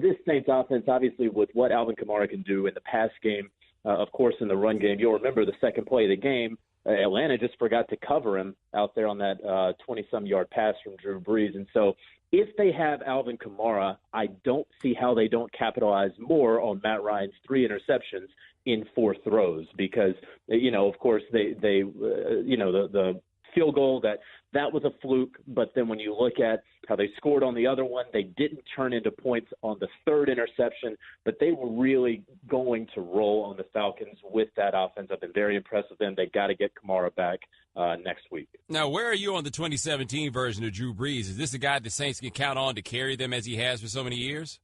this Saints offense, obviously, with what Alvin Kamara can do in the pass game, of course, in the run game, you'll remember the second play of the game. Atlanta just forgot to cover him out there on that 20-some yard pass from Drew Brees. And so if they have Alvin Kamara, I don't see how they don't capitalize more on Matt Ryan's 3 interceptions in 4 throws because, of course, the field goal, that was a fluke. But then when you look at how they scored on the other one, they didn't turn into points on the 3rd interception, but they were really going to roll on the Falcons with that offense. I've been very impressed with them. They got to get Kamara back next week. Now, where are you on the 2017 version of Drew Brees? Is this a guy the Saints can count on to carry them as he has for so many years?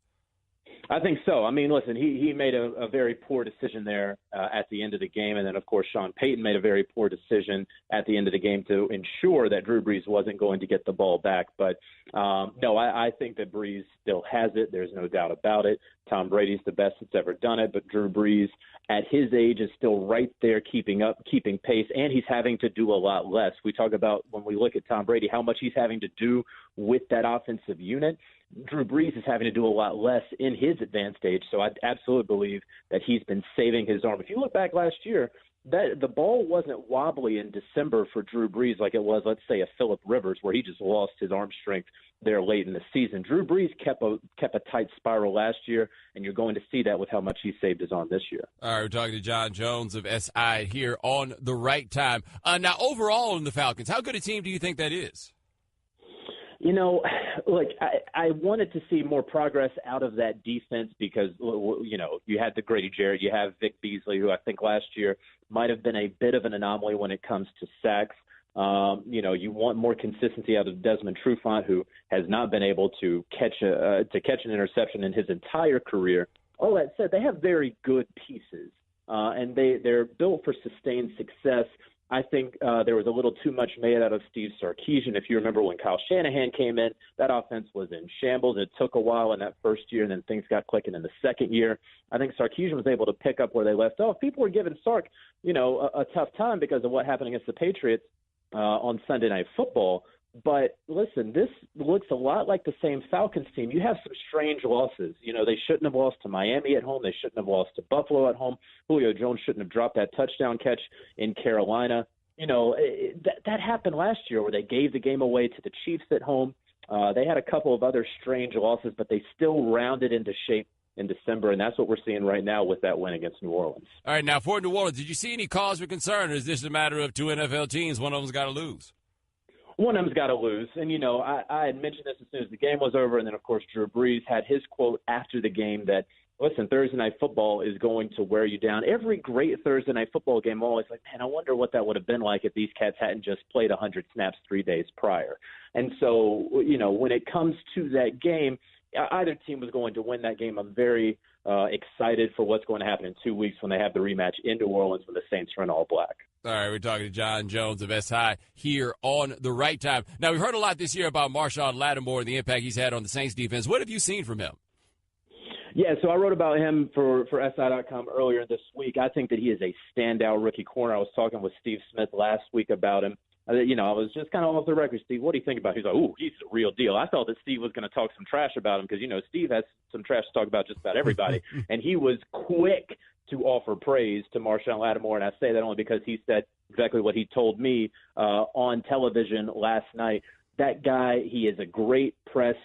I think so. I mean, listen, he made a very poor decision there at the end of the game. And then, of course, Sean Payton made a very poor decision at the end of the game to ensure that Drew Brees wasn't going to get the ball back. But, no, I think that Brees still has it. There's no doubt about it. Tom Brady's the best that's ever done it. But Drew Brees, at his age, is still right there keeping pace, and he's having to do a lot less. We talk about, when we look at Tom Brady, how much he's having to do with that offensive unit. Drew Brees is having to do a lot less in his advanced age, so I absolutely believe that he's been saving his arm. If you look back last year, the ball wasn't wobbly in December for Drew Brees like it was, let's say, a Phillip Rivers, where he just lost his arm strength there late in the season. Drew Brees kept a tight spiral last year, and you're going to see that with how much he saved his arm this year. All right, we're talking to John Jones of SI here on The Right Time. Now, overall in the Falcons, how good a team do you think that is? Look, I wanted to see more progress out of that defense because, you had the Grady Jarrett, you have Vic Beasley, who I think last year might have been a bit of an anomaly when it comes to sacks. You want more consistency out of Desmond Trufant, who has not been able to catch an interception in his entire career. All that said, they have very good pieces, and they're built for sustained success. I think there was a little too much made out of Steve Sarkisian. If you remember when Kyle Shanahan came in, that offense was in shambles. It took a while in that first year, and then things got clicking in the second year. I think Sarkisian was able to pick up where they left off. People were giving Sark, a tough time because of what happened against the Patriots on Sunday Night Football. But listen, this looks a lot like the same Falcons team. You have some strange losses. They shouldn't have lost to Miami at home. They shouldn't have lost to Buffalo at home. Julio Jones shouldn't have dropped that touchdown catch in Carolina. That happened last year where they gave the game away to the Chiefs at home. They had a couple of other strange losses, but they still rounded into shape in December, and that's what we're seeing right now with that win against New Orleans. All right, now for New Orleans, did you see any cause for concern, or is this a matter of two NFL teams, one of them's got to lose? One of them's got to lose. And, I had mentioned this as soon as the game was over. And then, of course, Drew Brees had his quote after the game that, listen, Thursday Night Football is going to wear you down. Every great Thursday Night Football game, I'm always like, man, I wonder what that would have been like if these cats hadn't just played 100 snaps 3 days prior. And so, when it comes to that game, either team was going to win that game. I'm very excited for what's going to happen in 2 weeks when they have the rematch in New Orleans when the Saints run all black. All right, we're talking to John Jones of SI here on The Right Time. Now, we've heard a lot this year about Marshawn Lattimore and the impact he's had on the Saints defense. What have you seen from him? Yeah, so I wrote about him for SI.com earlier this week. I think that he is a standout rookie corner. I was talking with Steve Smith last week about him. I was just kind of off the record. Steve, what do you think about him? He's like, ooh, he's the real deal. I thought that Steve was going to talk some trash about him because, Steve has some trash to talk about just about everybody. And he was quick to offer praise to Marshawn Lattimore, and I say that only because he said exactly what he told me on television last night. That guy, he is a great press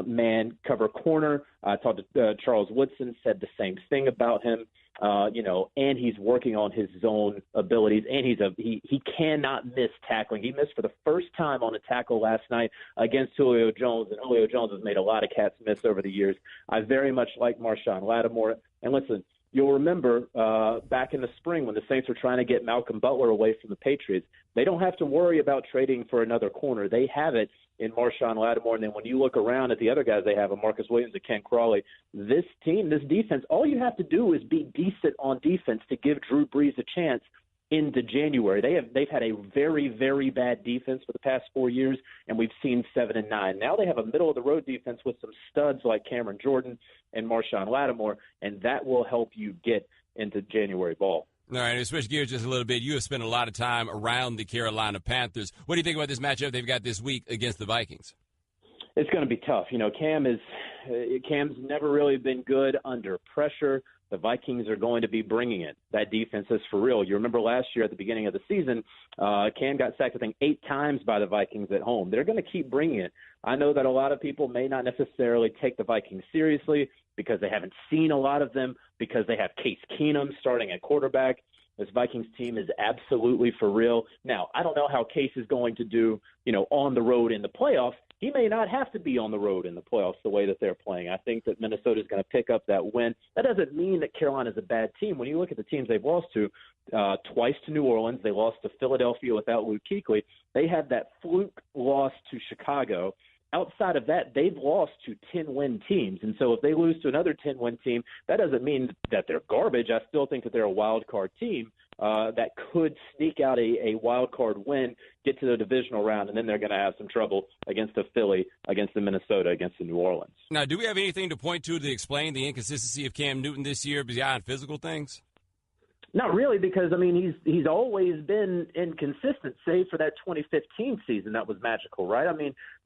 man, cover corner. I talked to Charles Woodson, said the same thing about him. And he's working on his zone abilities, and he cannot miss tackling. He missed for the first time on a tackle last night against Julio Jones, and Julio Jones has made a lot of cats miss over the years. I very much like Marshawn Lattimore. And listen, you'll remember back in the spring when the Saints were trying to get Malcolm Butler away from the Patriots, they don't have to worry about trading for another corner. They have it in Marshawn Lattimore. And then when you look around at the other guys they have, Marcus Williams and Ken Crawley, this team, this defense, all you have to do is be decent on defense to give Drew Brees a chance into January. They've had a very, very bad defense for the past 4 years, and we've seen 7-9. Now they have a middle-of-the-road defense with some studs like Cameron Jordan and Marshawn Lattimore, and that will help you get into January ball. All right, to switch gears just a little bit, you have spent a lot of time around the Carolina Panthers. What do you think about this matchup they've got this week against the Vikings? It's going to be tough. Cam's never really been good under pressure. The Vikings are going to be bringing it. That defense is for real. You remember last year at the beginning of the season, Cam got sacked, I think, 8 times by the Vikings at home. They're going to keep bringing it. I know that a lot of people may not necessarily take the Vikings seriously because they haven't seen a lot of them, because they have Case Keenum starting at quarterback. This Vikings team is absolutely for real. Now, I don't know how Case is going to do, on the road in the playoffs. He may not have to be on the road in the playoffs the way that they're playing. I think that Minnesota is going to pick up that win. That doesn't mean that Carolina is a bad team. When you look at the teams they've lost to, twice to New Orleans, they lost to Philadelphia without Luke Kuechly. They had that fluke loss to Chicago. Outside of that, they've lost to 10-win teams. And so if they lose to another 10-win team, that doesn't mean that they're garbage. I still think that they're a wild card team that could sneak out a wild card win, get to the divisional round, and then they're going to have some trouble against the Philly, against the Minnesota, against the New Orleans. Now, do we have anything to point to explain the inconsistency of Cam Newton this year beyond physical things? Not really, because, he's always been inconsistent, save for that 2015 season that was magical, right?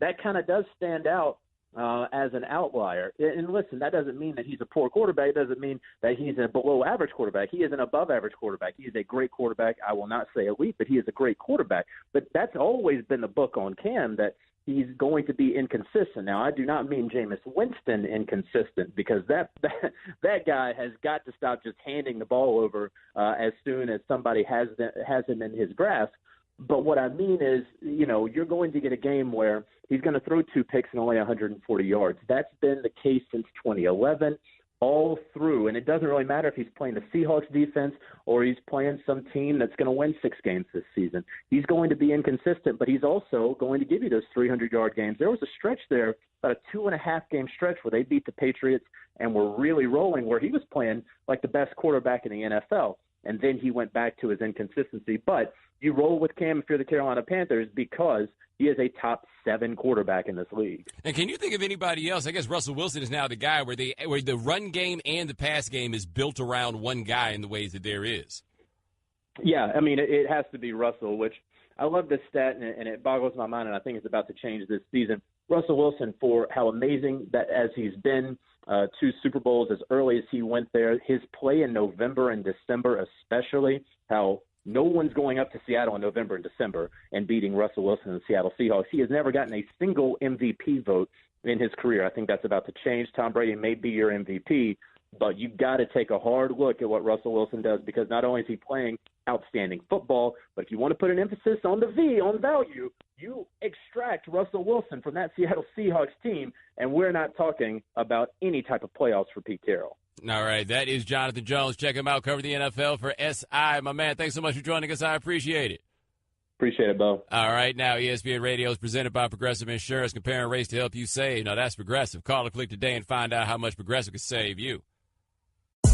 That kind of does stand out as an outlier. And listen, that doesn't mean that he's a poor quarterback. It doesn't mean that he's a below-average quarterback. He is an above-average quarterback. He is a great quarterback. I will not say elite, but he is a great quarterback. But that's always been the book on Cam, that he's going to be inconsistent. Now, I do not mean Jameis Winston inconsistent, because that guy has got to stop just handing the ball over as soon as somebody has him in his grasp. But what I mean is, you're going to get a game where he's going to throw 2 picks and only 140 yards. That's been the case since 2011. All through, and it doesn't really matter if he's playing the Seahawks defense or he's playing some team that's going to win 6 games this season. He's going to be inconsistent, but he's also going to give you those 300-yard games. There was a stretch there, about a 2.5-game stretch where they beat the Patriots and were really rolling, where he was playing like the best quarterback in the NFL. and then he went back to his inconsistency. But you roll with Cam if you're the Carolina Panthers because he is a top 7 quarterback in this league. And can you think of anybody else? I guess Russell Wilson is now the guy where the run game and the pass game is built around one guy in the ways that there is. Yeah, I mean, it has to be Russell, which I love this stat, and it boggles my mind, and I think it's about to change this season. Russell Wilson, for how amazing that as he's been, 2 Super Bowls as early as he went there, his play in November and December especially, how no one's going up to Seattle in November and December and beating Russell Wilson and the Seattle Seahawks. He has never gotten a single MVP vote in his career. I think that's about to change. Tom Brady may be your MVP, but you've got to take a hard look at what Russell Wilson does, because not only is he playing outstanding football, but if you want to put an emphasis on the V, on value, you extract Russell Wilson from that Seattle Seahawks team, and we're not talking about any type of playoffs for Pete Carroll. All right, that is Jonathan Jones. Check him out, cover the NFL for SI. My man, thanks so much for joining us. I appreciate it. Appreciate it, Bo. All right, now ESPN Radio is presented by Progressive Insurance, comparing rates to help you save. Now, that's Progressive. Call or click today and find out how much Progressive can save you.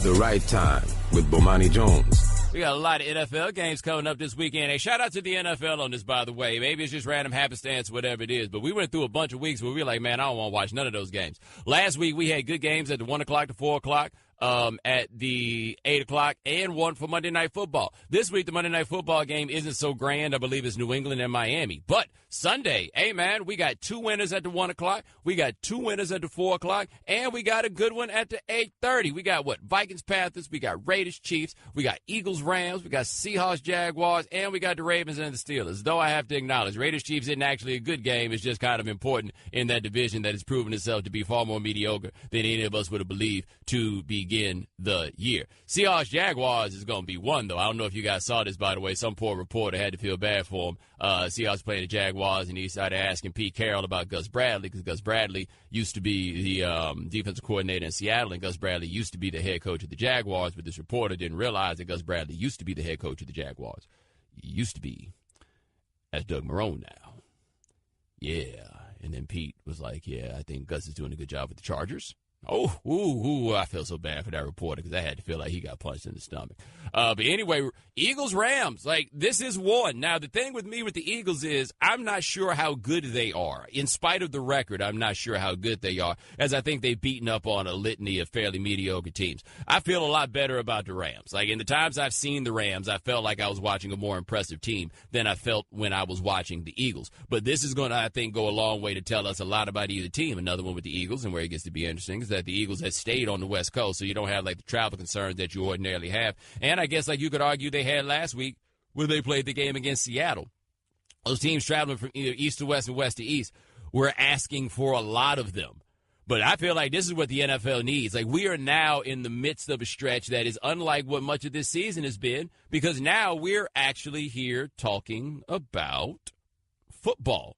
The Right Time with Bomani Jones. We got a lot of NFL games coming up this weekend. Hey, shout out to the NFL on this, by the way. Maybe it's just random happenstance, whatever it is. But we went through a bunch of weeks where we were like, man, I don't want to watch none of those games. Last week, we had good games at the 1 o'clock to 4 o'clock. At the 8 o'clock, and one for Monday Night Football. This week, the Monday Night Football game isn't so grand. I believe it's New England and Miami. But Sunday, hey, man, we got 2 winners at the 1 o'clock. We got 2 winners at the 4 o'clock. And we got a good one at the 8:30. We got, Vikings, Panthers. We got Raiders, Chiefs. We got Eagles, Rams. We got Seahawks, Jaguars. And we got the Ravens and the Steelers. Though I have to acknowledge, Raiders, Chiefs isn't actually a good game. It's just kind of important in that division that has proven itself to be far more mediocre than any of us would have believed to begin the year. Seahawks Jaguars is going to be one, though. I don't know if you guys saw this, by the way. Some poor reporter had to feel bad for him. Seahawks playing the Jaguars, and he started asking Pete Carroll about Gus Bradley, because Gus Bradley used to be the defensive coordinator in Seattle, and Gus Bradley used to be the head coach of the Jaguars, but this reporter didn't realize that Gus Bradley used to be the head coach of the Jaguars. He used to be. That's Doug Marrone now. Yeah. And then Pete was like, yeah, I think Gus is doing a good job with the Chargers. I feel so bad for that reporter, because I had to feel like he got punched in the stomach. But anyway, Eagles-Rams, this is one. Now, the thing with me with the Eagles is I'm not sure how good they are. In spite of the record, I'm not sure how good they are, as I think they've beaten up on a litany of fairly mediocre teams. I feel a lot better about the Rams. In the times I've seen the Rams, I felt like I was watching a more impressive team than I felt when I was watching the Eagles. But this is going to, I think, go a long way to tell us a lot about either team. Another one with the Eagles, and where it gets to be interesting, is that the Eagles have stayed on the West Coast, so you don't have the travel concerns that you ordinarily have. And I guess you could argue they had last week when they played the game against Seattle. Those teams traveling from either east to west and west to east were asking for a lot of them. But I feel like this is what the NFL needs. We are now in the midst of a stretch that is unlike what much of this season has been, because now we're actually here talking about football.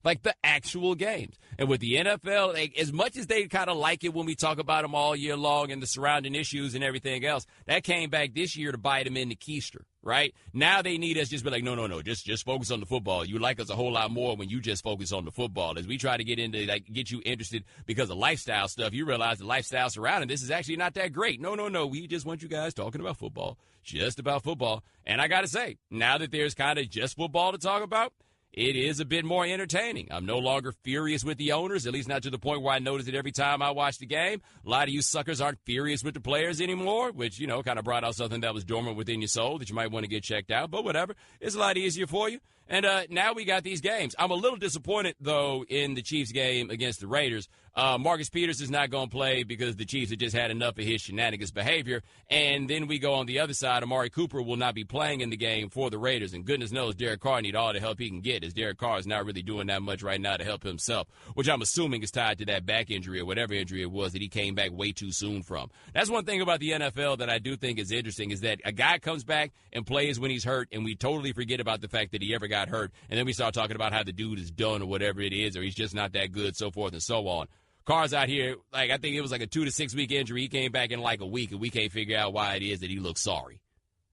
The actual games. And with the NFL, as much as they kind of like it when we talk about them all year long and the surrounding issues and everything else, that came back this year to bite them in the keister, right? Now they need us just be no, just focus on the football. You like us a whole lot more when you just focus on the football. As we try to get into, get you interested because of lifestyle stuff, you realize the lifestyle surrounding this is actually not that great. No, we just want you guys talking about football, just about football. And I got to say, now that there's kind of just football to talk about, it is a bit more entertaining. I'm no longer furious with the owners, at least not to the point where I notice it every time I watch the game. A lot of you suckers aren't furious with the players anymore, which, kind of brought out something that was dormant within your soul that you might want to get checked out. But whatever. It's a lot easier for you. And now we got these games. I'm a little disappointed, though, in the Chiefs game against the Raiders. Marcus Peters is not going to play because the Chiefs have just had enough of his shenanigans behavior. And then we go on the other side. Amari Cooper will not be playing in the game for the Raiders. And goodness knows Derek Carr need all the help he can get, as Derek Carr is not really doing that much right now to help himself, which I'm assuming is tied to that back injury or whatever injury it was that he came back way too soon from. That's one thing about the NFL that I do think is interesting, is that a guy comes back and plays when he's hurt, and we totally forget about the fact that he ever got hurt. And then we start talking about how the dude is done or whatever it is, or he's just not that good, so forth and so on. Carr's out here, I think it was a 2 to 6 week injury. He came back in a week, and we can't figure out why it is that he looks sorry.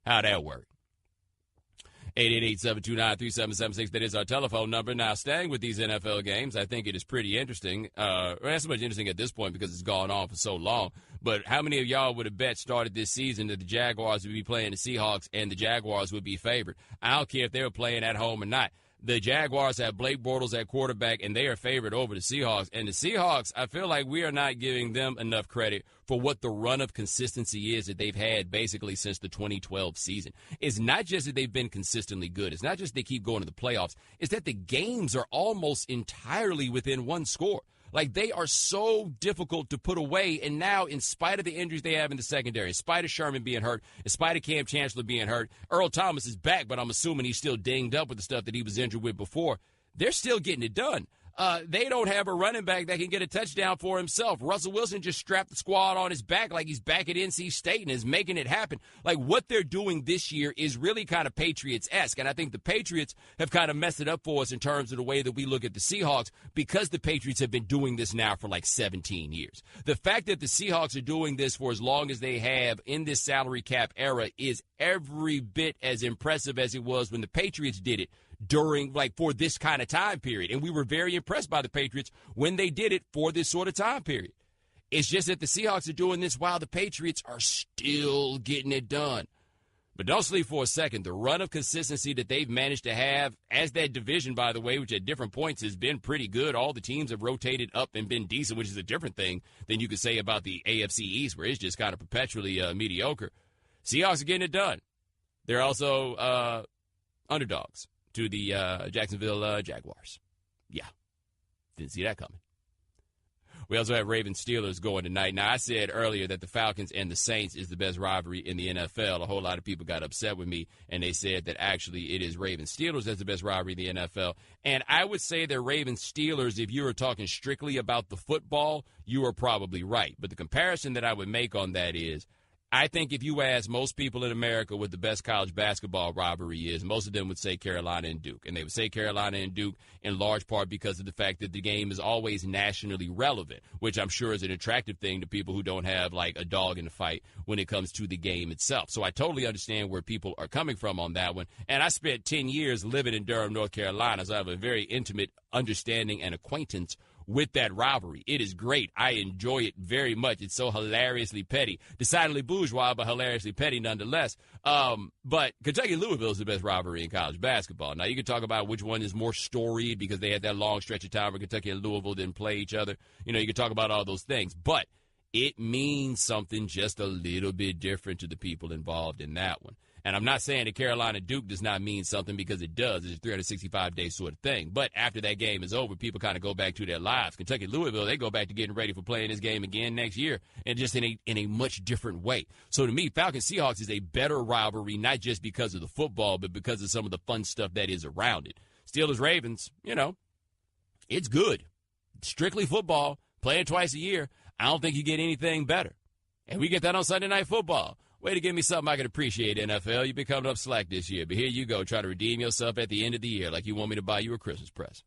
How'd that work? 888-729-3776. That is our telephone number. Now, staying with these NFL games, I think it is pretty interesting. Not so much interesting at this point because it's gone on for so long. But how many of y'all would have bet started this season that the Jaguars would be playing the Seahawks and the Jaguars would be favored? I don't care if they were playing at home or not. The Jaguars have Blake Bortles at quarterback, and they are favored over the Seahawks. And the Seahawks, I feel like we are not giving them enough credit for what the run of consistency is that they've had basically since the 2012 season. It's not just that they've been consistently good. It's not just they keep going to the playoffs. It's that the games are almost entirely within one score. Like, they are so difficult to put away, and now, in spite of the injuries they have in the secondary, in spite of Sherman being hurt, in spite of Cam Chancellor being hurt, Earl Thomas is back, but I'm assuming he's still dinged up with the stuff that he was injured with before. They're still getting it done. They don't have a running back that can get a touchdown for himself. Russell Wilson just strapped the squad on his back like he's back at NC State and is making it happen. Like, what they're doing this year is really kind of Patriots-esque, and I think the Patriots have kind of messed it up for us in terms of the way that we look at the Seahawks because the Patriots have been doing this now for like 17 years. The fact that the Seahawks are doing this for as long as they have in this salary cap era is every bit as impressive as it was when the Patriots did it during, like, for this kind of time period. And we were very impressed by the Patriots when they did it for this sort of time period. It's just that the Seahawks are doing this while the Patriots are still getting it done. But don't sleep for a second. The run of consistency that they've managed to have as that division, by the way, which at different points has been pretty good. All the teams have rotated up and been decent, which is a different thing than you could say about the AFC East, where it's just kind of perpetually mediocre. Seahawks are getting it done. They're also underdogs to the Jacksonville Jaguars. Yeah, didn't see that coming. We also have Ravens Steelers going tonight. Now, I said earlier that the Falcons and the Saints is the best rivalry in the NFL. A whole lot of people got upset with me, and they said that actually it is Ravens Steelers that's the best rivalry in the NFL. And I would say that Ravens Steelers, if you were talking strictly about the football, you are probably right. But the comparison that I would make on that is, I think if you ask most people in America what the best college basketball rivalry is, most of them would say Carolina and Duke. And they would say Carolina and Duke in large part because of the fact that the game is always nationally relevant, which I'm sure is an attractive thing to people who don't have, like, a dog in the fight when it comes to the game itself. So I totally understand where people are coming from on that one. And I spent 10 years living in Durham, North Carolina, so I have a very intimate understanding and acquaintance with that rivalry. It is great. I enjoy it very much. It's so hilariously petty. Decidedly bourgeois, but hilariously petty nonetheless. But Kentucky-Louisville is the best rivalry in college basketball. Now, you can talk about which one is more storied because they had that long stretch of time where Kentucky and Louisville didn't play each other. You know, you can talk about all those things. But it means something just a little bit different to the people involved in that one. And I'm not saying that Carolina-Duke does not mean something, because it does. It's a 365-day sort of thing. But after that game is over, people kind of go back to their lives. Kentucky-Louisville, they go back to getting ready for playing this game again next year, and just in a much different way. So to me, Falcons-Seahawks is a better rivalry, not just because of the football, but because of some of the fun stuff that is around it. Steelers-Ravens, you know, it's good. Strictly football, playing twice a year. I don't think you get anything better. And we get that on Sunday Night Football. Way to give me something I can appreciate, NFL. You've been coming up slack this year, but here you go. Try to redeem yourself at the end of the year like you want me to buy you a Christmas present.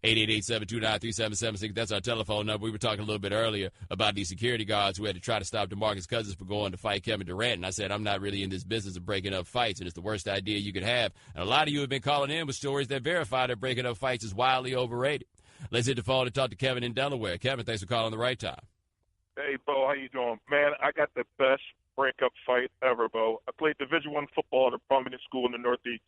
888-729-3776. That's our telephone number. We were talking a little bit earlier about these security guards who had to try to stop DeMarcus Cousins from going to fight Kevin Durant. And I said, I'm not really in this business of breaking up fights, and it's the worst idea you could have. And a lot of you have been calling in with stories that verify that breaking up fights is wildly overrated. Let's hit the phone and talk to Kevin in Delaware. Kevin, thanks for calling the right time. Hey, Bo, how you doing? Man, I got the best breakup fight ever, Bo. I played Division I football at a prominent school in the Northeast.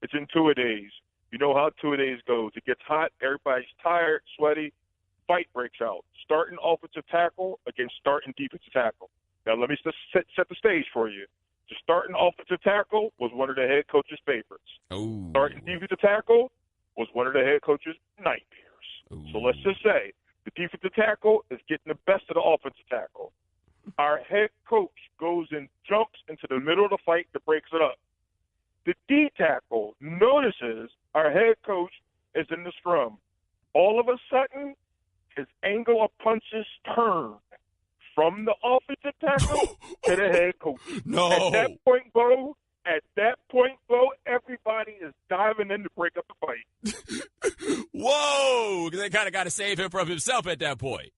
It's in two-a-days. You know how two-a-days goes. It gets hot, everybody's tired, sweaty, fight breaks out. Starting offensive tackle against starting defensive tackle. Now, let me just set the stage for you. The starting offensive tackle was one of the head coach's favorites. Ooh. Starting defensive tackle was one of the head coach's nightmares. Ooh. So let's just say the defensive tackle is getting the best of the offensive tackle. Our head coach goes and jumps into the middle of the fight that breaks it up. The D tackle notices our head coach is in the scrum. All of a sudden, his angle of punches turn from the offensive tackle to the head coach. No. At that point, Bo, everybody is diving in to break up the fight. Whoa! They kind of got to save him from himself at that point.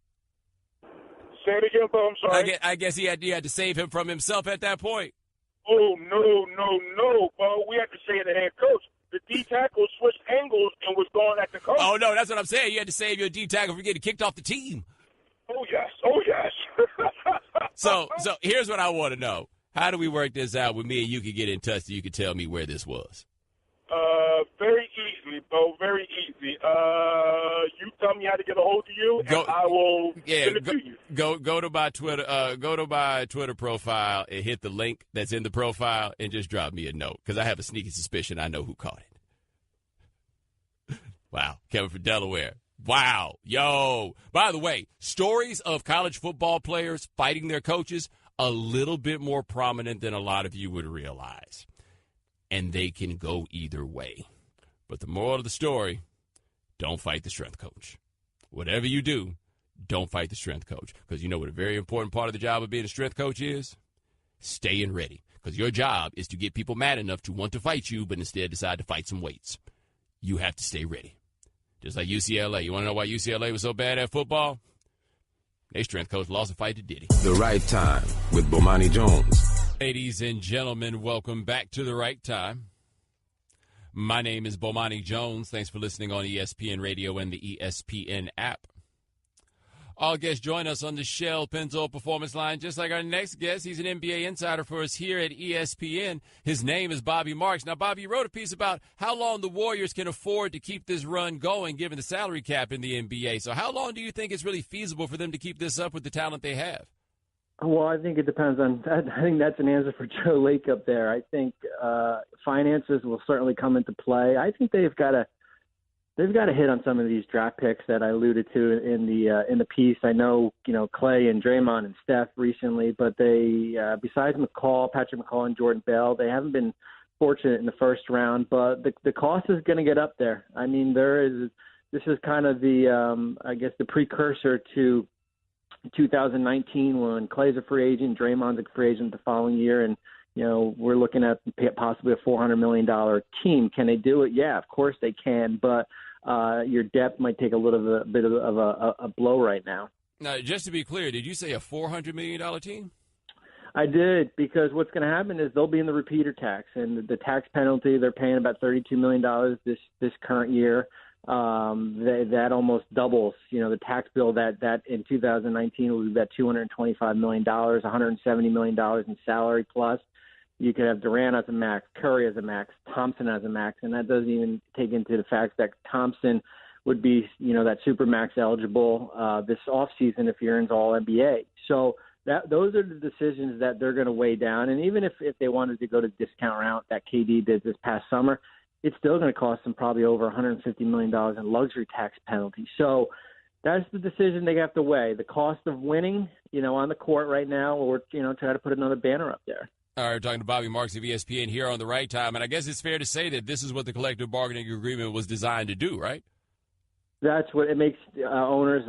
Say it again, Bo. I'm sorry. I guess he had to save him from himself at that point. Oh, no, Bo. We had to say the head coach. The D tackle switched angles and was going at the coach. Oh, no, that's what I'm saying. You had to save your D tackle from getting kicked off the team. Oh, yes. So here's what I want to know. How do we work this out with me and you can get in touch so you can tell me where this was? Very easily, Bo. Very easy. You tell me how to get a hold of you, and I will send it to you. Go to my Twitter. Go to my Twitter profile and hit the link that's in the profile and just drop me a note because I have a sneaky suspicion I know who caught it. Wow, Kevin from Delaware. Wow, yo. By the way, stories of college football players fighting their coaches a little bit more prominent than a lot of you would realize. And they can go either way. But the moral of the story, don't fight the strength coach. Whatever you do, don't fight the strength coach. Because you know what a very important part of the job of being a strength coach is? Staying ready. Because your job is to get people mad enough to want to fight you, but instead decide to fight some weights. You have to stay ready. Just like UCLA. You want to know why UCLA was so bad at football? Their strength coach lost a fight to Diddy. The Right Time with Bomani Jones. Ladies and gentlemen, welcome back to The Right Time. My name is Bomani Jones. Thanks for listening on ESPN Radio and the ESPN app. All guests join us on the Shell Pennzoil Performance Line, just like our next guest. He's an NBA insider for us here at ESPN. His name is Bobby Marks. Now, Bobby, you wrote a piece about how long the Warriors can afford to keep this run going, given the salary cap in the NBA. So how long do you think it's really feasible for them to keep this up with the talent they have? Well, I think it depends on – I think that's an answer for Joe Lake up there. I think finances will certainly come into play. I think they've got to hit on some of these draft picks that I alluded to in the piece. I know, Clay and Draymond and Steph recently, but they besides Patrick McCall and Jordan Bell, they haven't been fortunate in the first round. But the cost is going to get up there. I mean, this is kind of the precursor to 2019 when Clay's a free agent, Draymond's a free agent the following year, and we're looking at possibly a $400 million team. Can they do it? Yeah, of course they can, but your depth might take a little bit of a blow right now. Now, just to be clear, did you say a $400 million team? I did, because what's going to happen is they'll be in the repeater tax, and the tax penalty, they're paying about $32 million this current year. That almost doubles, the tax bill that in 2019 will be about $225 million, $170 million in salary plus. You could have Durant as a max, Curry as a max, Thompson as a max, and that doesn't even take into the fact that Thompson would be, that super max eligible this offseason if he earns all NBA. So those are the decisions that they're going to weigh down. And even if they wanted to go to discount route that KD did this past summer, it's still going to cost them probably over $150 million in luxury tax penalties. So that's the decision they have to weigh. The cost of winning, on the court right now, or, try to put another banner up there. All right, we're talking to Bobby Marks of ESPN here on The Right Time. And I guess it's fair to say that this is what the collective bargaining agreement was designed to do, right? That's what it makes owners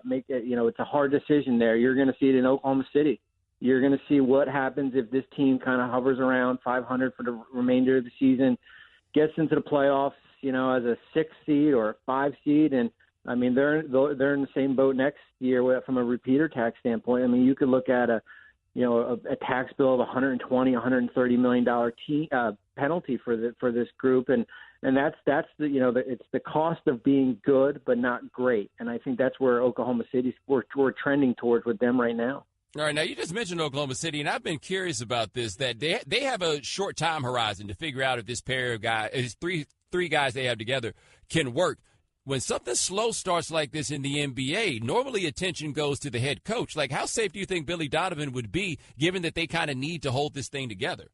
make it. It's a hard decision there. You're going to see it in Oklahoma City. You're going to see what happens if this team kind of hovers around 500 for the remainder of the season, gets into the playoffs, as a 6 seed or a 5 seed. And, I mean, they're in the same boat next year from a repeater tax standpoint. I mean, you could look at a tax bill of $120-130 million penalty for this group. And that's it's the cost of being good but not great. And I think that's where Oklahoma City's we're trending towards with them right now. All right, now you just mentioned Oklahoma City, and I've been curious about this, that they have a short time horizon to figure out if this pair of guys, three guys they have together, can work. When something slow starts like this in the NBA, normally attention goes to the head coach. Like, how safe do you think Billy Donovan would be, given that they kind of need to hold this thing together?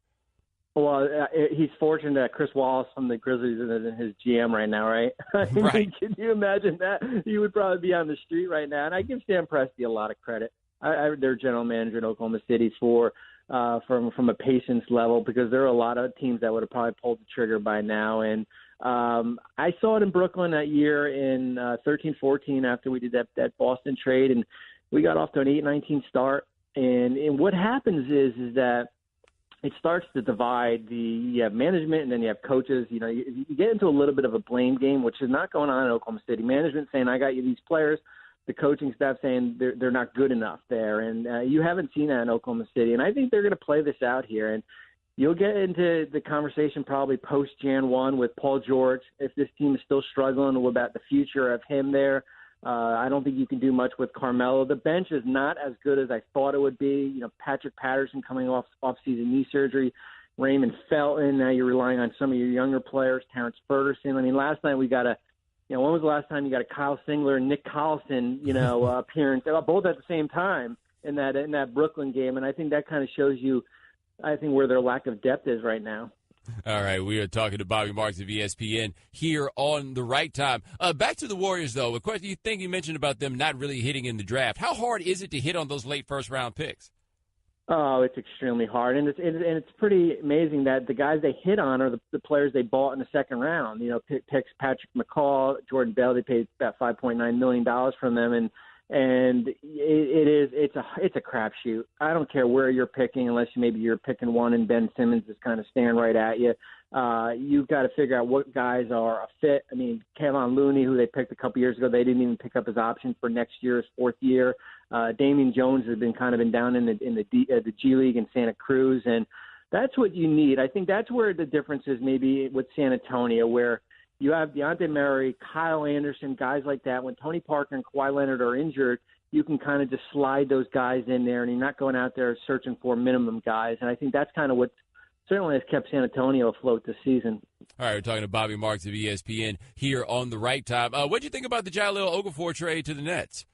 Well, he's fortunate that Chris Wallace from the Grizzlies is his GM right now, right? Right. Can you imagine that? He would probably be on the street right now. And I give Sam Presti a lot of credit. Their general manager in Oklahoma City from a patience level, because there are a lot of teams that would have probably pulled the trigger by now. And I saw it in Brooklyn that year in 13-14 after we did that Boston trade, and we got off to an 8-19 start. And what happens is that it starts to divide. You have management and then you have coaches. You get into a little bit of a blame game, which is not going on in Oklahoma City. Management saying, I got you these players. The coaching staff saying they're not good enough there. And you haven't seen that in Oklahoma City. And I think they're going to play this out here. And You'll get into the conversation probably post-Jan 1 with Paul George. If this team is still struggling about the future of him there, I don't think you can do much with Carmelo. The bench is not as good as I thought it would be. You know, Patrick Patterson coming off off-season knee surgery, Raymond Felton. Now you're relying on some of your younger players, Terrence Ferguson. I mean, last night we got when was the last time you got a Kyle Singler and Nick Collison, appearance, both at the same time in that Brooklyn game? And I think that kind of shows you, I think, where their lack of depth is right now. All right, we are talking to Bobby Marks of ESPN here on The Right Time. Back to the Warriors, though. A question you mentioned about them not really hitting in the draft. How hard is it to hit on those late first-round picks? Oh, it's extremely hard, and it's pretty amazing that the guys they hit on are the players they bought in the second round. You know, picks Patrick McCaw, Jordan Bell. They paid about $5.9 million from them, and it's a crapshoot. I don't care where you're picking, unless maybe you're picking one and Ben Simmons is kind of staring right at you. You've got to figure out what guys are a fit. I mean, Kevon Looney, who they picked a couple years ago, they didn't even pick up his option for next year's fourth year. Damian Jones has been down in the G League in Santa Cruz, and that's what you need. I think that's where the difference is maybe with San Antonio, where you have Dejounte Murray, Kyle Anderson, guys like that. When Tony Parker and Kawhi Leonard are injured, you can kind of just slide those guys in there, and you're not going out there searching for minimum guys. And I think that's kind of what certainly has kept San Antonio afloat this season. All right, we're talking to Bobby Marks of ESPN here on The Right Time. What do you think about the Jahlil Okafor trade to the Nets?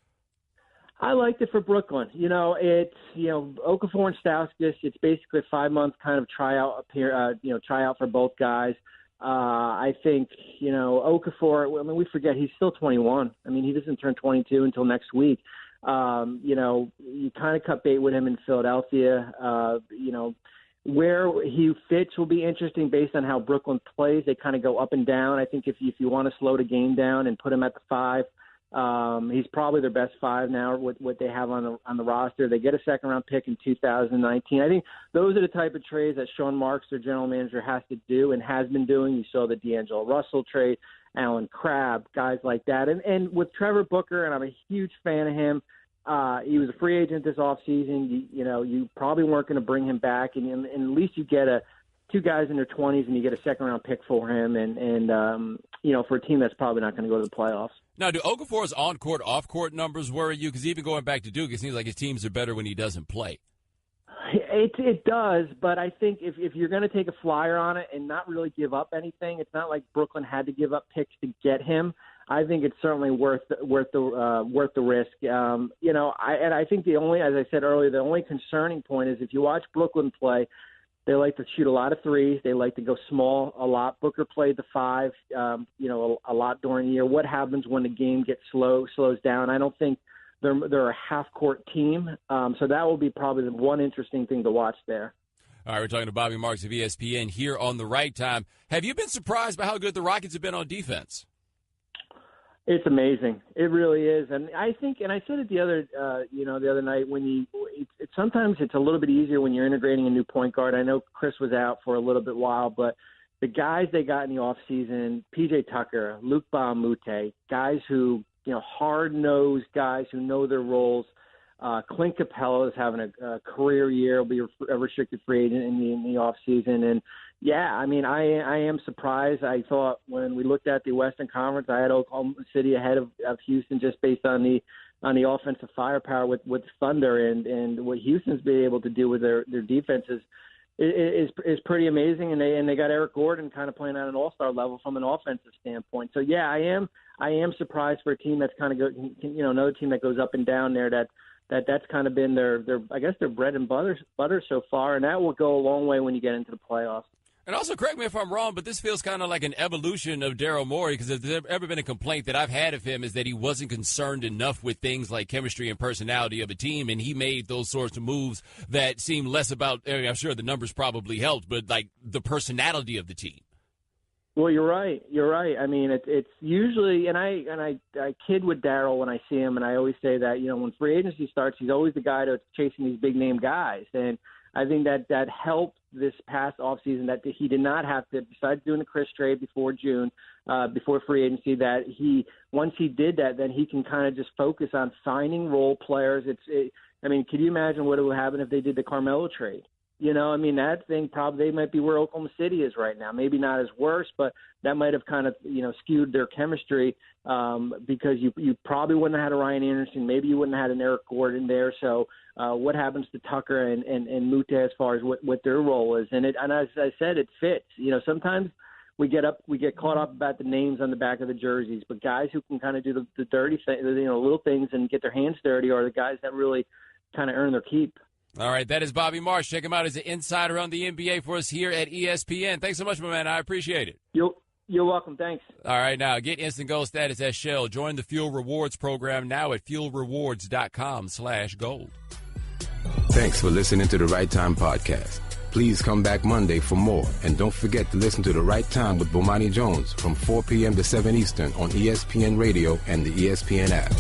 I liked it for Brooklyn. It's Okafor and Stauskas. It's basically a 5-month kind of tryout for both guys. I think, Okafor, I mean, we forget he's still 21. I mean, he doesn't turn 22 until next week. You kind of cut bait with him in Philadelphia. Where he fits will be interesting based on how Brooklyn plays. They kind of go up and down. I think if you want to slow the game down and put him at the 5, he's probably their best 5 now with what they have on the roster. They get a second-round pick in 2019. I think those are the type of trades that Sean Marks, their general manager, has to do and has been doing. You saw the D'Angelo Russell trade, Alan Crabb, guys like that. And with Trevor Booker, and I'm a huge fan of him, he was a free agent this offseason. You probably weren't going to bring him back, and at least you get two guys in their 20s and you get a second-round pick for him and for a team that's probably not going to go to the playoffs. Now, do Okafor's on-court, off-court numbers worry you? Because even going back to Duke, it seems like his teams are better when he doesn't play. It does, but I think if you're going to take a flyer on it and not really give up anything, it's not like Brooklyn had to give up picks to get him. I think it's certainly worth the risk. I think as I said earlier, the only concerning point is if you watch Brooklyn play, they like to shoot a lot of threes. They like to go small a lot. Booker played the 5, a lot during the year. What happens when the game slows down? I don't think they're a half-court team, so that will be probably the one interesting thing to watch there. All right, we're talking to Bobby Marks of ESPN here on The Right Time. Have you been surprised by how good the Rockets have been on defense? It's amazing. It really is. And I think, and I said it the other night, sometimes it's a little bit easier when you're integrating a new point guard. I know Chris was out for a little bit while, but the guys they got in the offseason, PJ Tucker, Luke Baumute, guys who, hard-nosed guys who know their roles. Clint Capella is having a career year. He'll be a restricted free agent in the offseason. And, yeah, I mean, I am surprised. I thought when we looked at the Western Conference, I had Oklahoma City ahead of Houston just based on the offensive firepower with Thunder and what Houston's been able to do with their defense is pretty amazing. And they got Eric Gordon kind of playing at an all-star level from an offensive standpoint. So, yeah, I am surprised for a team that's kind of another team that goes up and down there that's kind of been their I guess their bread and butter so far, and that will go a long way when you get into the playoffs. And also, correct me if I'm wrong, but this feels kind of like an evolution of Daryl Morey, because if there's ever been a complaint that I've had of him is that he wasn't concerned enough with things like chemistry and personality of a team, and he made those sorts of moves that seem less about, I'm sure the numbers probably helped, but like the personality of the team. Well, you're right. I mean, it's usually, and I kid with Daryl when I see him, and I always say that, when free agency starts, he's always the guy that's chasing these big-name guys. And I think that helped this past offseason that he did not have to, besides doing the Chris trade before June, before free agency, that once he did that, then he can kind of just focus on signing role players. Can you imagine what would happen if they did the Carmelo trade? That thing probably might be where Oklahoma City is right now. Maybe not as worse, but that might have kind of, skewed their chemistry because you probably wouldn't have had a Ryan Anderson. Maybe you wouldn't have had an Eric Gordon there. So what happens to Tucker and Mute as far as what their role is? And as I said, it fits. Sometimes we get caught up about the names on the back of the jerseys, but guys who can kind of do the dirty thing, little things and get their hands dirty are the guys that really kind of earn their keep. All right, that is Bobby Marsh. Check him out as an insider on the NBA for us here at ESPN. Thanks so much, my man. I appreciate it. You're welcome. Thanks. All right, now get instant gold status at Shell. Join the Fuel Rewards program now at fuelrewards.com/gold. Thanks for listening to the Right Time Podcast. Please come back Monday for more. And don't forget to listen to The Right Time with Bomani Jones from 4 p.m. to 7 Eastern on ESPN Radio and the ESPN app.